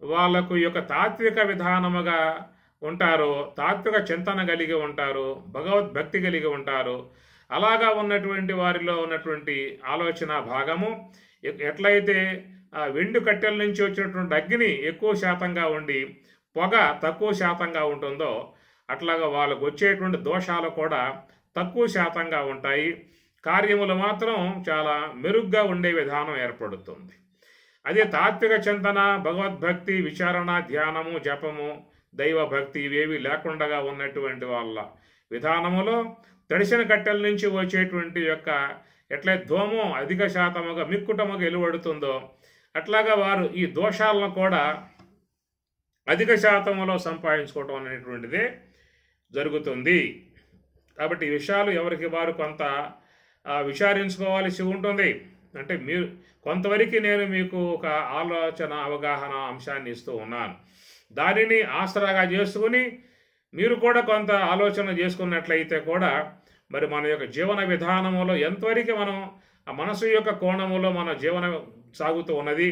వాళ్ళకు యొక్క తాత్విక విధానముగా ఉంటారో, తాత్విక చింతన కలిగి ఉంటారు, భగవద్భక్తి కలిగి ఉంటారు, అలాగా ఉన్నటువంటి వారిలో ఉన్నటువంటి ఆలోచన భాగము ఎట్లయితే ఆ వెండి కట్టెల నుంచి వచ్చినటువంటి అగ్ని ఎక్కువ శాతంగా ఉండి పొగ తక్కువ శాతంగా ఉంటుందో అట్లాగా వాళ్ళకు వచ్చేటువంటి దోషాలు కూడా తక్కువ శాతంగా ఉంటాయి. కార్యములు మాత్రం చాలా మెరుగ్గా ఉండే విధానం ఏర్పడుతుంది. అదే తాత్విక చింతన, భగవద్భక్తి, విచారణ, ధ్యానము, జపము, దైవభక్తి ఇవేవి లేకుండా ఉన్నటువంటి వాళ్ళ విధానములో తడిసిన కట్టెల నుంచి వచ్చేటువంటి యొక్క ఎట్లయితే ధూమం అధిక శాతముగా మిక్కుటముగా వెలువడుతుందో అట్లాగా వారు ఈ దోషాలను కూడా అధిక శాతంలో సంపాదించుకోవటం అనేటువంటిదే జరుగుతుంది. కాబట్టి ఈ విషయాలు ఎవరికి వారు కొంత విచారించుకోవాల్సి ఉంటుంది. అంటే మీరు కొంతవరకు నేను మీకు ఒక ఆలోచన అవగాహన అంశాన్ని ఇస్తూ ఉన్నాను. దానిని ఆసరాగా చేసుకుని మీరు కూడా కొంత ఆలోచన చేసుకున్నట్లయితే కూడా మరి మన యొక్క జీవన విధానంలో ఎంతవరకు మనం ఆ మనసు యొక్క కోణములో మన జీవనం సాగుతూ ఉన్నది,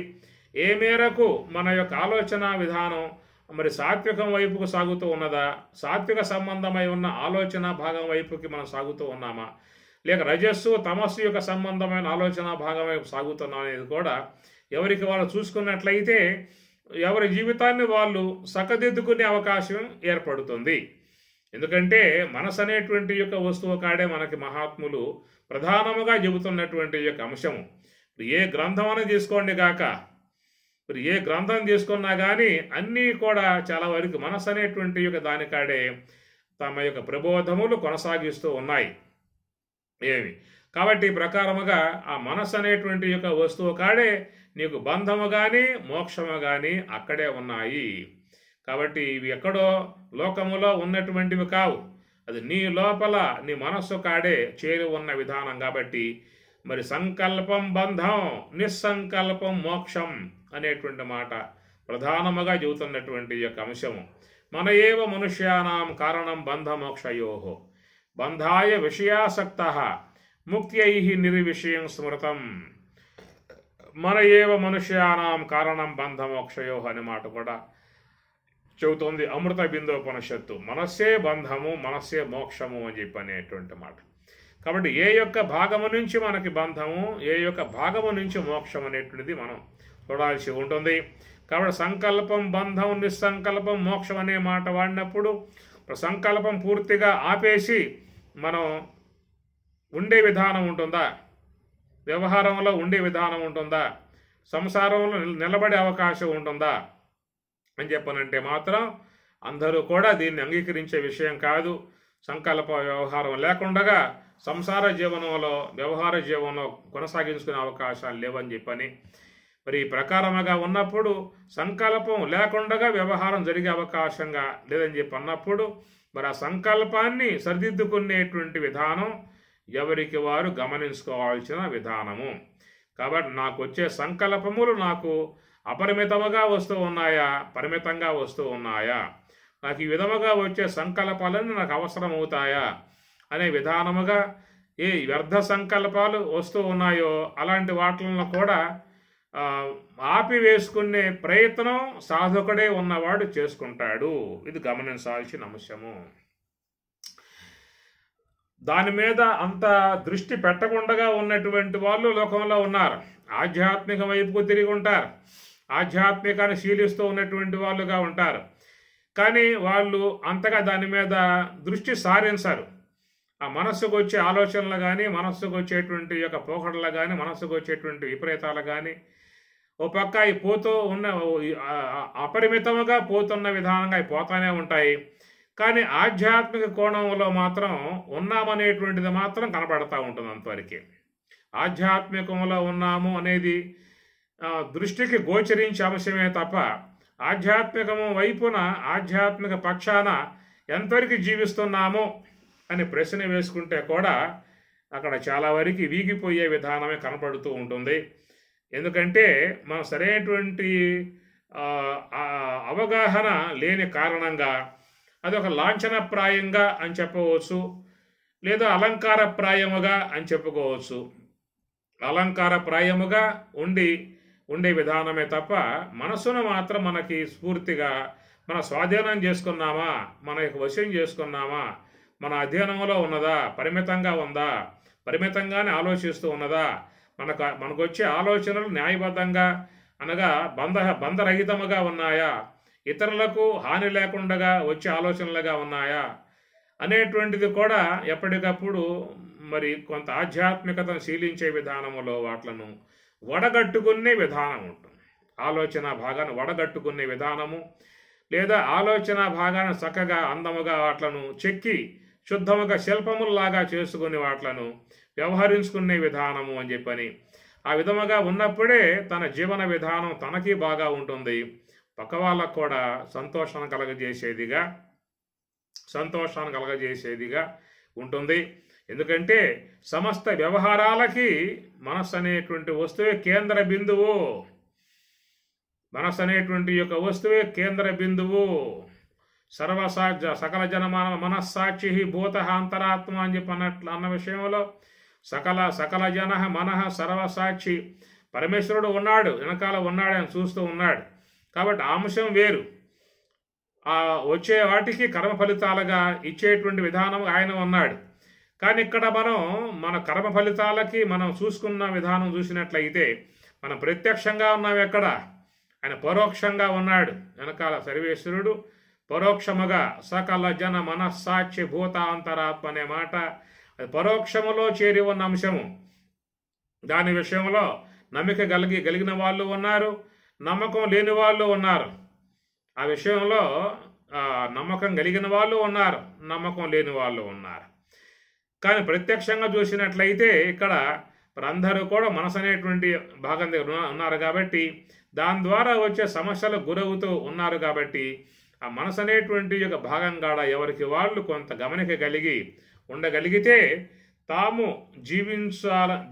ఏ మేరకు మన యొక్క ఆలోచన విధానం మరి సాత్వికం వైపుకు సాగుతూ ఉన్నదా, సాత్విక సంబంధమై ఉన్న ఆలోచన భాగం వైపుకి మనం సాగుతూ ఉన్నామా, లేక రజస్సు తమస్సు యొక్క సంబంధమైన ఆలోచన భాగం వైపు సాగుతున్నాం అనేది కూడా ఎవరికి వాళ్ళు చూసుకున్నట్లయితే ఎవరి జీవితాన్ని వాళ్ళు సకదిద్దుకునే అవకాశం ఏర్పడుతుంది. ఎందుకంటే మనసు అనేటువంటి యొక్క వస్తువు కాడే మనకి మహాత్ములు ప్రధానముగా చెబుతున్నటువంటి యొక్క అంశము. ఏ గ్రంథం అని తీసుకోండి గాక, మరి ఏ గ్రంథం తీసుకున్నా కానీ అన్నీ కూడా చాలా వరకు మనసు అనేటువంటి యొక్క దానికాడే తమ యొక్క ప్రబోధములు కొనసాగిస్తూ ఉన్నాయి. కాబట్టి ఈ ప్రకారముగా ఆ మనసు అనేటువంటి యొక్క వస్తువు కాడే నీకు బంధము కానీ మోక్షము కానీ అక్కడే ఉన్నాయి. కాబట్టి ఇవి ఎక్కడో లోకములో ఉన్నటువంటివి కావు, అది నీ లోపల నీ మనస్సు కాడే చేరి ఉన్న విధానం. కాబట్టి మరి సంకల్పం బంధం, నిస్సంకల్పం మోక్షం అనేటువంటి మాట ప్రధానముగా చెబుతున్నటువంటి యొక్క అంశము. మన ఏవ మనుష్యానాం కారణం బంధమోక్షయోహో బంధాయ విషయాసక్తః ముక్త్యై నిర్విషయం స్మృతం. మన ఏవ మనుష్యానాం కారణం బంధమోక్షయోహో అనే మాట కూడా చెబుతోంది అమృత బిందోపనిషత్తు. మనస్సే బంధము, మనస్సే మోక్షము అని చెప్పి అనేటువంటి మాట. కాబట్టి ఏ యొక్క భాగము నుంచి మనకి బంధము, ఏ యొక్క భాగము నుంచి మోక్షం అనేటువంటిది మనం చూడాల్సి ఉంటుంది. కాబట్టి సంకల్పం బంధం, నిస్సంకల్పం మోక్షం అనే మాట వాడినప్పుడు సంకల్పం పూర్తిగా ఆపేసి మనం ఉండే విధానం ఉంటుందా, వ్యవహారంలో ఉండే విధానం ఉంటుందా, సంసారంలో నిలబడే అవకాశం ఉంటుందా అని చెప్పనంటే మాత్రం అందరూ కూడా దీన్ని అంగీకరించే విషయం కాదు. సంకల్ప వ్యవహారం లేకుండా సంసార జీవనంలో వ్యవహార జీవనంలో కొనసాగించుకునే అవకాశాలు లేవని చెప్పని మరి ఈ ప్రకారముగా ఉన్నప్పుడు సంకల్పం లేకుండా వ్యవహారం జరిగే అవకాశంగా లేదని చెప్పి అన్నప్పుడు మరి ఆ సంకల్పాన్ని సరిదిద్దుకునేటువంటి విధానం ఎవరికి వారు గమనించుకోవాల్సిన విధానము. కాబట్టి నాకు వచ్చే సంకల్పములు నాకు అపరిమితముగా వస్తూ ఉన్నాయా, పరిమితంగా వస్తూ ఉన్నాయా, నాకు ఈ విధముగా వచ్చే సంకల్పాలన్నీ నాకు అవసరం అవుతాయా అనే విధానముగా ఏ వ్యర్థ సంకల్పాలు వస్తూ ఉన్నాయో అలాంటి వాటిలను కూడా ఆపివేసుకునే ప్రయత్నం సాధకుడే ఉన్నవాడు చేసుకుంటాడు. ఇది గమనించాల్సిన అంశము. దాని మీద అంత దృష్టి పెట్టకుండా ఉన్నటువంటి వాళ్ళు లోకంలో ఉన్నారు. ఆధ్యాత్మిక వైపుకు తిరిగి ఉంటారు, ఆధ్యాత్మికాన్ని శీలిస్తూ ఉన్నటువంటి వాళ్ళుగా ఉంటారు. కానీ వాళ్ళు అంతగా దాని మీద దృష్టి సారించరు. ఆ మనస్సుకు వచ్చే ఆలోచనలు కానీ, మనస్సుకు వచ్చేటువంటి యొక్క పోకడలు కానీ, మనస్సుకు వచ్చేటువంటి విపరీతాలు కానీ ఓ పక్క అవి పోతూ ఉన్న అపరిమితముగా పోతున్న విధానంగా అవి పోతానే ఉంటాయి. కానీ ఆధ్యాత్మిక కోణంలో మాత్రం ఉన్నామనేటువంటిది మాత్రం కనపడతా ఉంటుంది. అంతవరకే ఆధ్యాత్మికంలో ఉన్నాము అనేది దృష్టికి గోచరించే అంశమే తప్ప ఆధ్యాత్మికము వైపున ఆధ్యాత్మిక పక్షాన ఎంతవరకు జీవిస్తున్నాము అని ప్రశ్న వేసుకుంటే కూడా అక్కడ చాలా వరకు వీగిపోయే విధానమే కనపడుతూ ఉంటుంది. ఎందుకంటే మనం సరైనటువంటి అవగాహన లేని కారణంగా అదొక లాంఛనప్రాయంగా అని చెప్పవచ్చు, లేదా అలంకారప్రాయముగా అని చెప్పుకోవచ్చు. అలంకారప్రాయముగా ఉండే విధానమే తప్ప మనసును మాత్రం మనకి స్ఫూర్తిగా మన స్వాధీనం చేసుకున్నామా, మన యొక్క వశం చేసుకున్నామా, మన అధ్యయనంలో ఉన్నదా, పరిమితంగా ఉందా, పరిమితంగానే ఆలోచిస్తూ ఉన్నదా, మనకు వచ్చే ఆలోచనలు న్యాయబద్ధంగా అనగా బంధరహితముగా ఉన్నాయా, ఇతరులకు హాని లేకుండా వచ్చే ఆలోచనలుగా ఉన్నాయా అనేటువంటిది కూడా ఎప్పటికప్పుడు మరి కొంత ఆధ్యాత్మికతను శీలించే విధానములో వాట్లను వడగట్టుకునే విధానం ఉంటుంది. ఆలోచన భాగాన్ని వడగట్టుకునే విధానము, లేదా ఆలోచన భాగాన్ని చక్కగా అందముగా వాట్లను చెక్కి శుద్ధముగా శిల్పముల్లాగా చేసుకుని వాట్లను వ్యవహరించుకునే విధానము అని చెప్పని ఆ విధముగా ఉన్నప్పుడే తన జీవన విధానం తనకి బాగా ఉంటుంది, పక్క వాళ్ళకు కూడా సంతోషాన్ని కలగజేసేదిగా ఉంటుంది. ఎందుకంటే సమస్త వ్యవహారాలకి మనస్సు అనేటువంటి వస్తువే కేంద్ర బిందువు. మనస్సు అనేటువంటి యొక్క వస్తువే కేంద్ర బిందువు. సకల జన మనస్సాక్షి భూత అంతరాత్మ అని చెప్పి అన్న విషయంలో సకల జన మనః సర్వసాక్షి. పరమేశ్వరుడు ఉన్నాడు, వెనకాల ఉన్నాడు, ఆయన చూస్తూ ఉన్నాడు. కాబట్టి ఆ అంశం వేరు. వచ్చే వాటికి కర్మ ఫలితాలుగా ఇచ్చేటువంటి విధానం ఆయన ఉన్నాడు. కానీ ఇక్కడ మన కర్మ ఫలితాలకి మనం చూసుకున్న విధానం చూసినట్లయితే మనం ప్రత్యక్షంగా ఉన్నాం ఎక్కడ? ఆయన పరోక్షంగా ఉన్నాడు. వెనకాల సర్వేశ్వరుడు పరోక్షముగా సకల జన మనస్సాక్షి భూత అంతరాత్మ అనే మాట అది పరోక్షములో చేరి ఉన్న అంశము. దాని విషయంలో నమ్మిక కలిగిన వాళ్ళు ఉన్నారు, నమ్మకం లేని వాళ్ళు ఉన్నారు. ఆ విషయంలో నమ్మకం కలిగిన వాళ్ళు ఉన్నారు, నమ్మకం లేని వాళ్ళు ఉన్నారు. కానీ ప్రత్యక్షంగా చూసినట్లయితే ఇక్కడ అందరూ కూడా మనసు అనేటువంటి భాగం దగ్గర ఉన్నారు కాబట్టి దాని ద్వారా వచ్చే సమస్యలకు గురవుతూ ఉన్నారు కాబట్టి ఆ మనసు అనేటువంటి యొక్క భాగం కాడ ఎవరికి వాళ్ళు కొంత గమనిక కలిగి ఉండగలిగితే తాము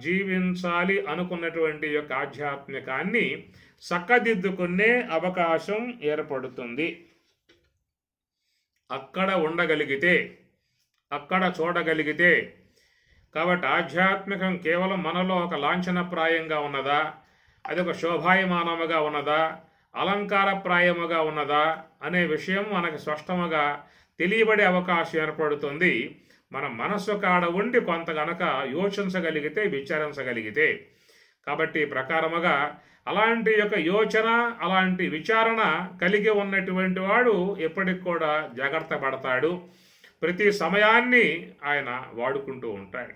జీవించాలి అనుకున్నటువంటి యొక్క ఆధ్యాత్మికాన్ని చక్కదిద్దుకునే అవకాశం ఏర్పడుతుంది. అక్కడ ఉండగలిగితే, అక్కడ చూడగలిగితే. కాబట్టి ఆధ్యాత్మికం కేవలం మనలో ఒక లాంఛనప్రాయంగా ఉన్నదా, అది ఒక శోభాయమానముగా ఉన్నదా, అలంకారప్రాయముగా ఉన్నదా అనే విషయం మనకు స్పష్టముగా తెలియబడే అవకాశం ఏర్పడుతుంది. మన మనస్సు కాడ ఉండి కొంత గనక యోచించగలిగితే, విచారించగలిగితే. కాబట్టి ప్రకారముగా అలాంటి యొక్క యోచన, అలాంటి విచారణ కలిగి ఉన్నటువంటి వాడు ఎప్పటికి కూడా జాగ్రత్త పడతాడు. ప్రతి సమయాన్ని ఆయన వాడుకుంటూ ఉంటాడు.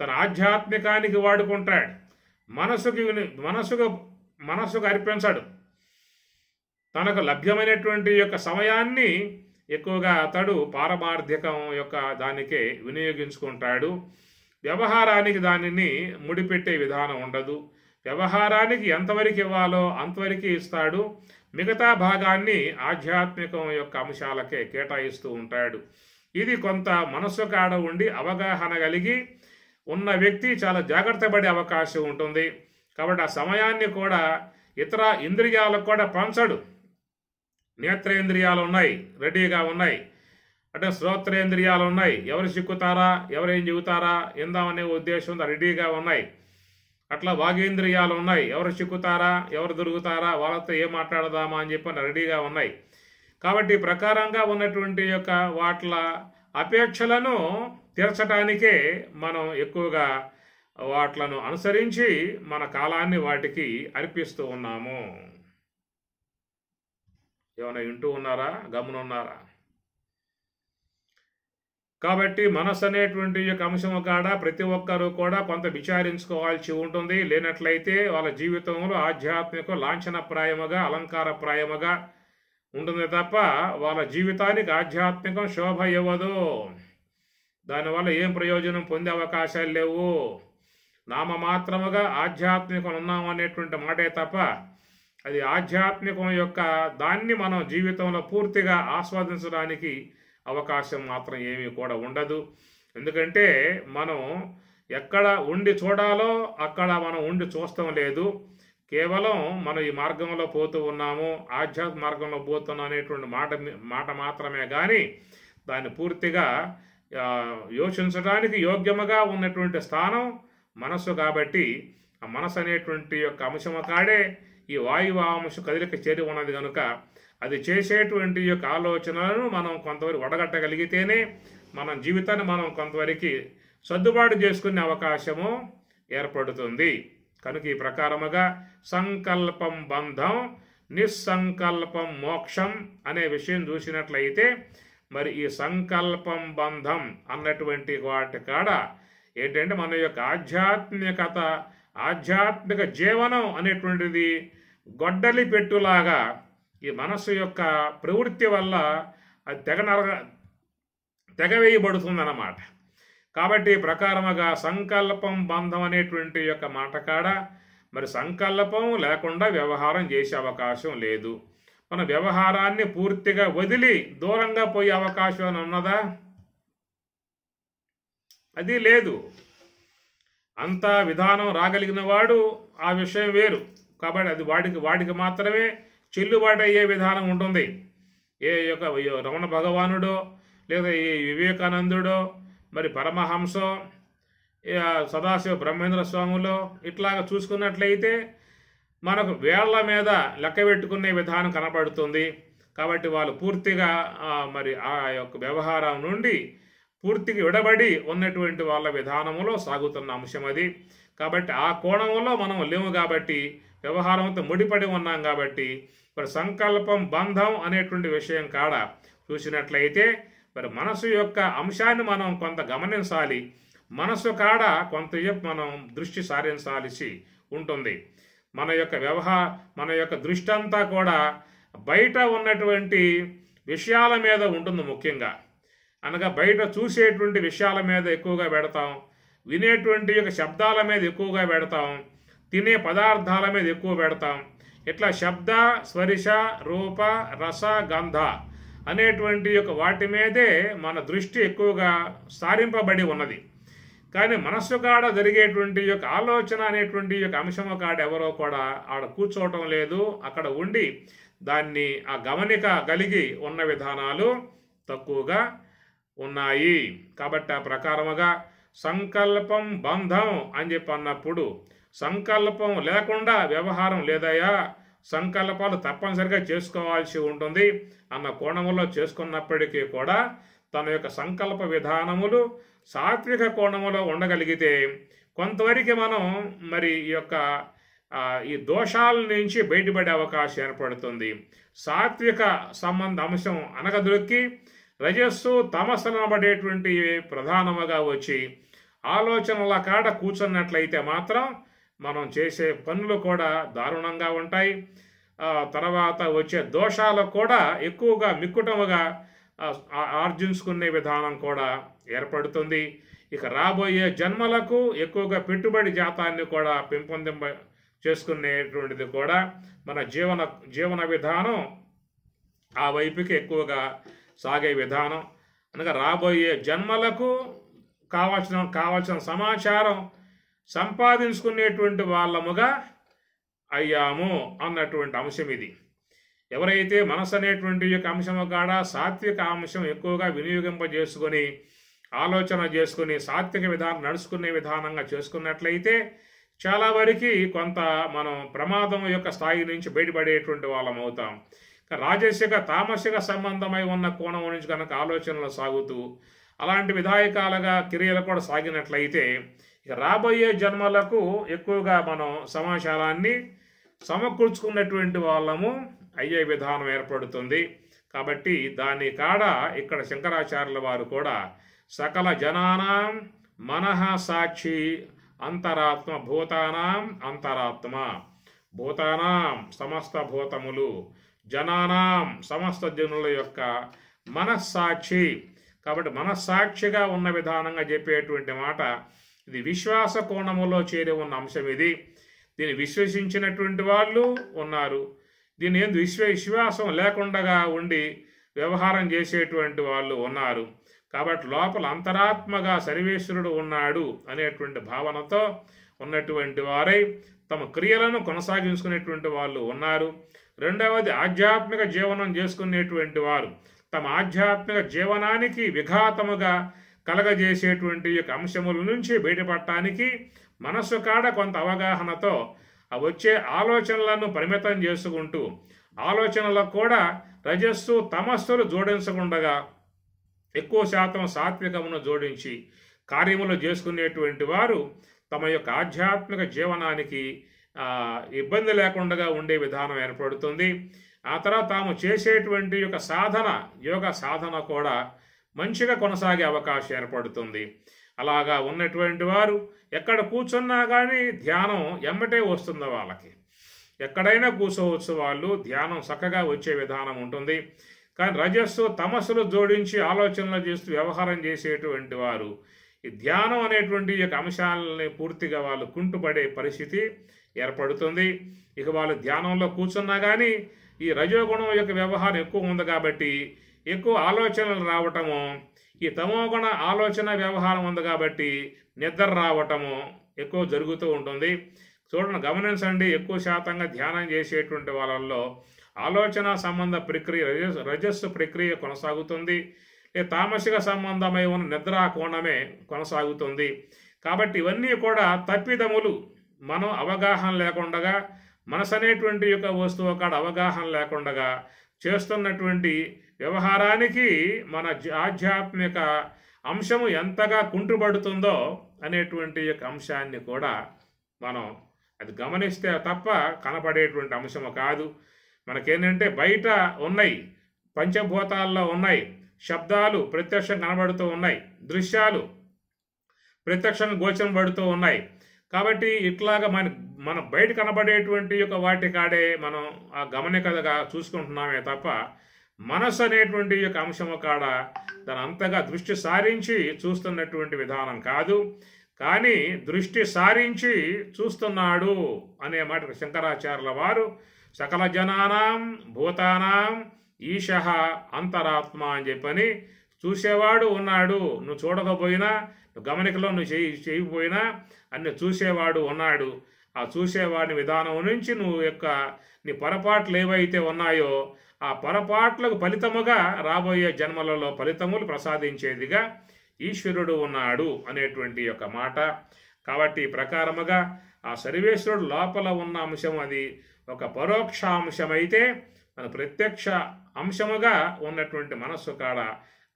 తన ఆధ్యాత్మికానికి వాడుకుంటాడు. మనసుకు అర్పించాడు. తనకు లభ్యమైనటువంటి యొక్క సమయాన్ని ఎక్కువగా అతడు పారమార్థికం యొక్క దానికే వినియోగించుకుంటాడు. వ్యవహారానికి దానిని ముడిపెట్టే విధానం ఉండదు. వ్యవహారానికి ఎంతవరకు ఇవ్వాలో అంతవరకు ఇస్తాడు. మిగతా భాగాన్ని ఆధ్యాత్మికం యొక్క అంశాలకే కేటాయిస్తూ ఉంటాడు. ఇది కొంత మనస్సు కాడ ఉండి అవగాహన కలిగి ఉన్న వ్యక్తి చాలా జాగ్రత్త పడే అవకాశం ఉంటుంది. కాబట్టి ఆ సమయాన్ని కూడా ఇతర ఇంద్రియాలకు కూడా పంచడు. నేత్రేంద్రియాలు ఉన్నాయి, రెడీగా ఉన్నాయి. అంటే శ్రోత్రేంద్రియాలు ఉన్నాయి, ఎవరు చిక్కుతారా, ఎవరేం చెబుతారా ఇందామనే ఉద్దేశంతో రెడీగా ఉన్నాయి. అట్లా వాగేంద్రియాలు ఉన్నాయి, ఎవరు చిక్కుతారా, ఎవరు దొరుకుతారా, వాళ్ళతో ఏం మాట్లాడదామా అని చెప్పి రెడీగా ఉన్నాయి. కాబట్టి ప్రకారంగా ఉన్నటువంటి యొక్క వాట్ల అపేక్షలను తీర్చడానికే మనం ఎక్కువగా వాట్లను అనుసరించి మన కాలాన్ని వాటికి అర్పిస్తూ ఉన్నాము. ఏమైనా వింటూ ఉన్నారా, గమనున్నారా? కాబట్టి మనసు అనేటువంటి యొక్క అంశము కాడ ప్రతి ఒక్కరూ కూడా కొంత విచారించుకోవాల్సి ఉంటుంది. లేనట్లయితే వాళ్ళ జీవితంలో ఆధ్యాత్మిక లాంఛనప్రాయముగా, అలంకారప్రాయముగా ఉంటుంది తప్ప వాళ్ళ జీవితానికి ఆధ్యాత్మికం శోభ ఇవ్వదు. దానివల్ల ఏం ప్రయోజనం పొందే అవకాశాలు లేవు. నామమాత్రముగా ఆధ్యాత్మికం ఉన్నామనేటువంటి మాటే తప్ప అది ఆధ్యాత్మికం యొక్క దాన్ని మనం జీవితంలో పూర్తిగా ఆస్వాదించడానికి అవకాశం మాత్రం ఏమీ కూడా ఉండదు. ఎందుకంటే మనం ఎక్కడ ఉండి చూడాలో అక్కడ మనం ఉండి చూస్తాం లేదు. కేవలం మనం ఈ మార్గంలో పోతూ ఉన్నాము, ఆధ్యాత్మిక మార్గంలో పోతున్నాం అనేటువంటి మాట మాత్రమే కానీ దాన్ని పూర్తిగా యోచించడానికి యోగ్యముగా ఉన్నటువంటి స్థానం మనస్సు. కాబట్టి ఆ మనసు అనేటువంటి యొక్క అంశము కాడే ఈ వాయువాంశ కదలిక చేరి ఉన్నది కనుక అది చేసేటువంటి యొక్క ఆలోచనలను మనం కొంతవరకు వడగట్టగలిగితేనే మన జీవితాన్ని మనం కొంతవరకు సర్దుబాటు చేసుకునే అవకాశము ఏర్పడుతుంది. కనుక ఈ ప్రకారముగా సంకల్పం బంధం, నిస్సంకల్పం మోక్షం అనే విషయం చూసినట్లయితే మరి ఈ సంకల్పం బంధం అన్నటువంటి వాటి కాడ ఏంటంటే మన యొక్క ఆధ్యాత్మిక జీవనం అనేటువంటిది గొడ్డలి పెట్టులాగా ఈ మనస్సు యొక్క ప్రవృత్తి వల్ల అది తెగవేయబడుతుందన్నమాట. కాబట్టి ప్రకారముగా సంకల్పం బంధం అనేటువంటి యొక్క మాట కాడ మరి సంకల్పం లేకుండా వ్యవహారం చేసే అవకాశం లేదు. మన వ్యవహారాన్ని పూర్తిగా వదిలి దూరంగా పోయే అవకాశం ఉన్నదా? అది లేదు. అంత విధానం రాగలిగిన వాడు ఆ విషయం వేరు. కాబట్టి అది వాడికి మాత్రమే చెల్లుబాటు అయ్యే విధానం ఉంటుంది. ఏ యొక్క రమణ భగవానుడో లేదా ఈ వివేకానందుడో మరి పరమహంసో సదాశివ బ్రహ్మేంద్ర స్వాములో ఇట్లాగా చూసుకున్నట్లయితే మనకు వేళ్ల మీద లెక్క పెట్టుకునే విధానం కనబడుతుంది. కాబట్టి వాళ్ళు పూర్తిగా మరి ఆ యొక్క వ్యవహారం నుండి పూర్తిగా విడబడి ఉన్నటువంటి వాళ్ళ విధానంలో సాగుతున్న అంశం అది. కాబట్టి ఆ కోణంలో మనం లేము కాబట్టి వ్యవహారంతో ముడిపడి ఉన్నాం కాబట్టి మరి సంకల్పం బంధం అనేటువంటి విషయం కాడ చూసినట్లయితే మరి మనసు యొక్క అంశాన్ని మనం కొంత గమనించాలి. మనసు కాడ కొంత మనం దృష్టి సారించాల్సి ఉంటుంది. మన యొక్క దృష్టి అంతా కూడా బయట ఉన్నటువంటి విషయాల మీద ఉంటుంది. ముఖ్యంగా అనగా బయట చూసేటువంటి విషయాల మీద ఎక్కువగా పెడతాం, వినేటువంటి యొక్క శబ్దాల మీద ఎక్కువగా పెడతాం, తినే పదార్థాల మీద ఎక్కువ పెడతాం. ఇట్లా శబ్ద స్పర్శ రూప రస గంధ అనేటువంటి యొక్క వాటి మీదే మన దృష్టి ఎక్కువగా సారింపబడి ఉన్నది. కానీ మనస్సు కాడ జరిగేటువంటి యొక్క ఆలోచన అనేటువంటి యొక్క అంశము కాడ ఎవరో కూడా ఆడ కూర్చోవటం లేదు. అక్కడ ఉండి దాన్ని ఆ గమనిక కలిగి ఉన్న విధానాలు తక్కువగా ఉన్నాయి. కాబట్టి ఆ ప్రకారముగా సంకల్పం బంధం అని చెప్పి అన్నప్పుడు సంకల్పం లేకుండా వ్యవహారం లేదయా, సంకల్పాలు తప్పనిసరిగా చేసుకోవాల్సి ఉంటుంది అన్న కోణములో చేసుకున్నప్పటికీ కూడా తన యొక్క సంకల్ప విధానములు సాత్విక కోణములో ఉండగలిగితే కొంతవరకు మనం మరి ఈ దోషాల నుంచి బయటపడే అవకాశం ఏర్పడుతుంది. సాత్విక సంబంధ అంశం అనగదొక్కి రజస్సు తమస్సునబడేటువంటి ప్రధానముగా వచ్చి ఆలోచనల కాడ కూర్చున్నట్లయితే మాత్రం మనం చేసే పనులు కూడా దారుణంగా ఉంటాయి. తర్వాత వచ్చే దోషాలు కూడా ఎక్కువగా మిక్కుటముగా ఆర్జించుకునే విధానం కూడా ఏర్పడుతుంది. ఇక రాబోయే జన్మలకు ఎక్కువగా పెట్టుబడి జాతాన్ని కూడా పెంపొందింప చేసుకునేటువంటిది కూడా మన జీవన విధానం ఆ వైపుకి ఎక్కువగా సాగే విధానం. అనగా రాబోయే జన్మలకు కావాల్సిన సమాచారం సంపాదించుకునేటువంటి వాళ్ళముగా అయ్యాము అన్నటువంటి అంశం ఇది. ఎవరైతే మనసు అనేటువంటి యొక్క అంశము కాడ సాత్విక అంశం ఎక్కువగా వినియోగింపజేసుకొని ఆలోచన చేసుకుని సాత్విక విధానం నడుచుకునే విధానంగా చేసుకున్నట్లయితే చాలా వరకు కొంత మనం ప్రమాదం యొక్క స్థాయి నుంచి బయటపడేటువంటి వాళ్ళం అవుతాం. రాజసిక తామసిక సంబంధమై ఉన్న కోణం నుంచి కనుక ఆలోచనలు సాగుతూ అలాంటి విధాయకాలుగా క్రియలు కూడా సాగినట్లయితే ఇక రాబోయే జన్మలకు ఎక్కువగా మనం సమాచారాన్ని సమకూర్చుకున్నటువంటి వాళ్ళము అయ్యే విధానం ఏర్పడుతుంది. కాబట్టి దాని కాడ ఇక్కడ శంకరాచార్యుల వారు కూడా సకల జనానాం మనః సాక్షి అంతరాత్మ భూతానాం అంతరాత్మ భూతానాం సమస్త భూతములు జనానాం సమస్త జనుల యొక్క మనస్సాక్షి. కాబట్టి మనస్సాక్షిగా ఉన్న విధానంగా చెప్పేటువంటి మాట ఇది విశ్వాస కోణములో చేరి ఉన్న అంశం ఇది. దీన్ని విశ్వసించినటువంటి వాళ్ళు ఉన్నారు, దీని ఏంది విశ్వాసం లేకుండా ఉండి వ్యవహారం చేసేటువంటి వాళ్ళు ఉన్నారు. కాబట్టి లోపల అంతరాత్మగా సర్వేశ్వరుడు ఉన్నాడు అనేటువంటి భావనతో ఉన్నటువంటి వారై తమ క్రియలను కొనసాగించుకునేటువంటి వాళ్ళు ఉన్నారు. రెండవది ఆధ్యాత్మిక జీవనం చేసుకునేటువంటి వారు తమ ఆధ్యాత్మిక జీవనానికి విఘాతముగా కలగజేసేటువంటి యొక్క అంశముల నుంచి బయటపడటానికి మనస్సు కాడ కొంత అవగాహనతో వచ్చే ఆలోచనలను పరిమితం చేసుకుంటూ ఆలోచనలకు కూడా రజస్సు తమస్సులు జోడించకుండా ఎక్కువ శాతం సాత్వికమును జోడించి కార్యములు చేసుకునేటువంటి వారు తమ యొక్క ఆధ్యాత్మిక జీవనానికి ఇబ్బంది లేకుండా ఉండే విధానం ఏర్పడుతుంది. ఆ తర్వాత తాము చేసేటువంటి యొక్క యోగ సాధన కూడా మంచిగా కొనసాగే అవకాశం ఏర్పడుతుంది. అలాగా ఉన్నటువంటి వారు ఎక్కడ కూర్చున్నా కానీ ధ్యానం ఎమ్మటే వస్తుందో వాళ్ళకి ఎక్కడైనా కూర్చోవచ్చు, వాళ్ళు ధ్యానం చక్కగా వచ్చే విధానం ఉంటుంది. కానీ రజస్సు తమస్సులు జోడించి ఆలోచనలు చేస్తూ వ్యవహారం చేసేటువంటి వారు ఈ ధ్యానం అనేటువంటి యొక్క అంశాలని పూర్తిగా వాళ్ళు కుంటుపడే పరిస్థితి ఏర్పడుతుంది. ఇక వాళ్ళు ధ్యానంలో కూర్చున్నా కానీ ఈ రజోగుణం యొక్క వ్యవహారం ఎక్కువ ఉంది కాబట్టి ఎక్కువ ఆలోచనలు రావటము, ఈ తమోగుణ ఆలోచన వ్యవహారం ఉంది కాబట్టి నిద్ర రావటము ఎక్కువ జరుగుతూ ఉంటుంది. చూడండి, గమనించండి, ఎక్కువ శాతంగా ధ్యానం చేసేటువంటి వాళ్ళల్లో ఆలోచన సంబంధ ప్రక్రియ రజస్సు ప్రక్రియ కొనసాగుతుంది. తామసిక సంబంధమై ఉన్న నిద్రా కోణమే కొనసాగుతుంది. కాబట్టి ఇవన్నీ కూడా తప్పిదములు. మనం అవగాహన లేకుండా, మనసు అనేటువంటి యొక్క వస్తువు కాడ అవగాహన లేకుండా చేస్తున్నటువంటి వ్యవహారానికి మన ఆధ్యాత్మిక అంశము ఎంతగా కుంటుపడుతుందో అనేటువంటి యొక్క అంశాన్ని కూడా మనం అది గమనిస్తే తప్ప కనపడేటువంటి అంశము కాదు. మనకేంటంటే బయట ఉన్నాయి, పంచభూతాల్లో ఉన్నాయి, శబ్దాలు ప్రత్యక్షం కనబడుతూ ఉన్నాయి, దృశ్యాలు ప్రత్యక్షంగా గోచరం పడుతూ ఉన్నాయి. కాబట్టి ఇట్లాగా మన బయట కనబడేటువంటి యొక్క వాటి కాడే మనం ఆ గమనికగా చూసుకుంటున్నామే తప్ప మనసు అనేటువంటి యొక్క అంశము కాడ దాని అంతగా దృష్టి సారించి చూస్తున్నటువంటి విధానం కాదు. కానీ దృష్టి సారించి చూస్తున్నాడు అనే మాట శంకరాచార్యుల వారు సకల జనానాం భూతానాం ఈశః అంతరాత్మ అని చెప్పని, చూసేవాడు ఉన్నాడు, నువ్వు చూడకపోయినా, నువ్వు గమనికలో నువ్వు చేయకపోయినా అన్ని చూసేవాడు ఉన్నాడు. ఆ చూసేవాడి విధానం నుంచి నువ్వు నీ పొరపాట్లు ఏవైతే ఉన్నాయో ఆ పొరపాట్లకు ఫలితముగా రాబోయే జన్మలలో ఫలితములు ప్రసాదించేదిగా ఈశ్వరుడు ఉన్నాడు అనేటువంటి యొక్క మాట. కాబట్టి ఈ ప్రకారముగా ఆ సర్వేశ్వరుడు లోపల ఉన్న అంశం అది ఒక పరోక్ష అంశమైతే, మన ప్రత్యక్ష అంశముగా ఉన్నటువంటి మనస్సు కాడ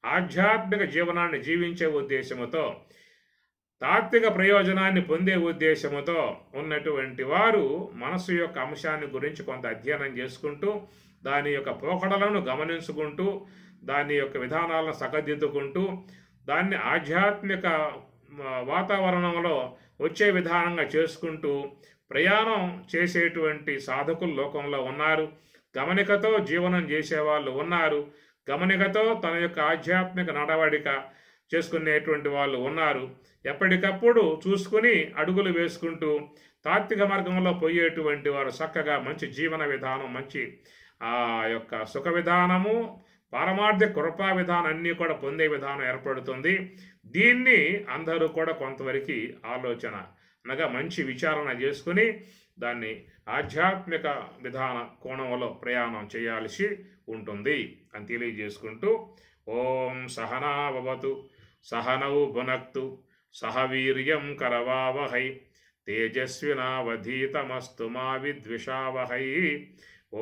ఆధ్యాత్మిక జీవనాన్ని జీవించే ఉద్దేశముతో, తాత్విక ప్రయోజనాన్ని పొందే ఉద్దేశముతో ఉన్నటువంటి వారు మనస్సు యొక్క అంశాన్ని గురించి కొంత అధ్యయనం చేసుకుంటూ, దాని యొక్క పోకడలను గమనించుకుంటూ, దాని యొక్క విధానాలను సకదిద్దుకుంటూ, దాన్ని ఆధ్యాత్మిక వాతావరణంలో వచ్చే విధానంగా చేసుకుంటూ ప్రయాణం చేసేటువంటి సాధకులు లోకంలో ఉన్నారు. గమనికతో జీవనం చేసేవాళ్ళు ఉన్నారు. గమనికతో తన యొక్క ఆధ్యాత్మిక నడవడిక చేసుకునేటువంటి వాళ్ళు ఉన్నారు. ఎప్పటికప్పుడు చూసుకుని అడుగులు వేసుకుంటూ తాత్విక మార్గంలో పోయేటువంటి వారు చక్కగా మంచి జీవన విధానం, మంచి ఆ యొక్క సుఖ విధానము, పారమార్థిక కృపా విధానం అన్నీ కూడా పొందే విధానం ఏర్పడుతుంది. దీన్ని అందరూ కూడా కొంతవరకు ఆలోచన అనగా మంచి విచారణ చేసుకుని దాన్ని ఆధ్యాత్మిక విధాన కోణంలో ప్రయాణం చేయాల్సి ఉంటుంది అని తెలియజేసుకుంటూ, ఓం సహనావవతు సహనౌ భునక్తు సహ వీర్యం కరవావహై తేజస్వినావధీతమస్తు మా విద్విషావహై.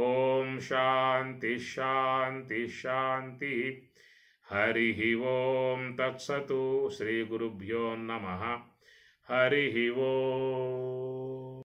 ఓం శాంతి శాంతి శాంతి. హరి ఓం తత్సతు. శ్రీ గురుభ్యో నమః. హరి ఓం.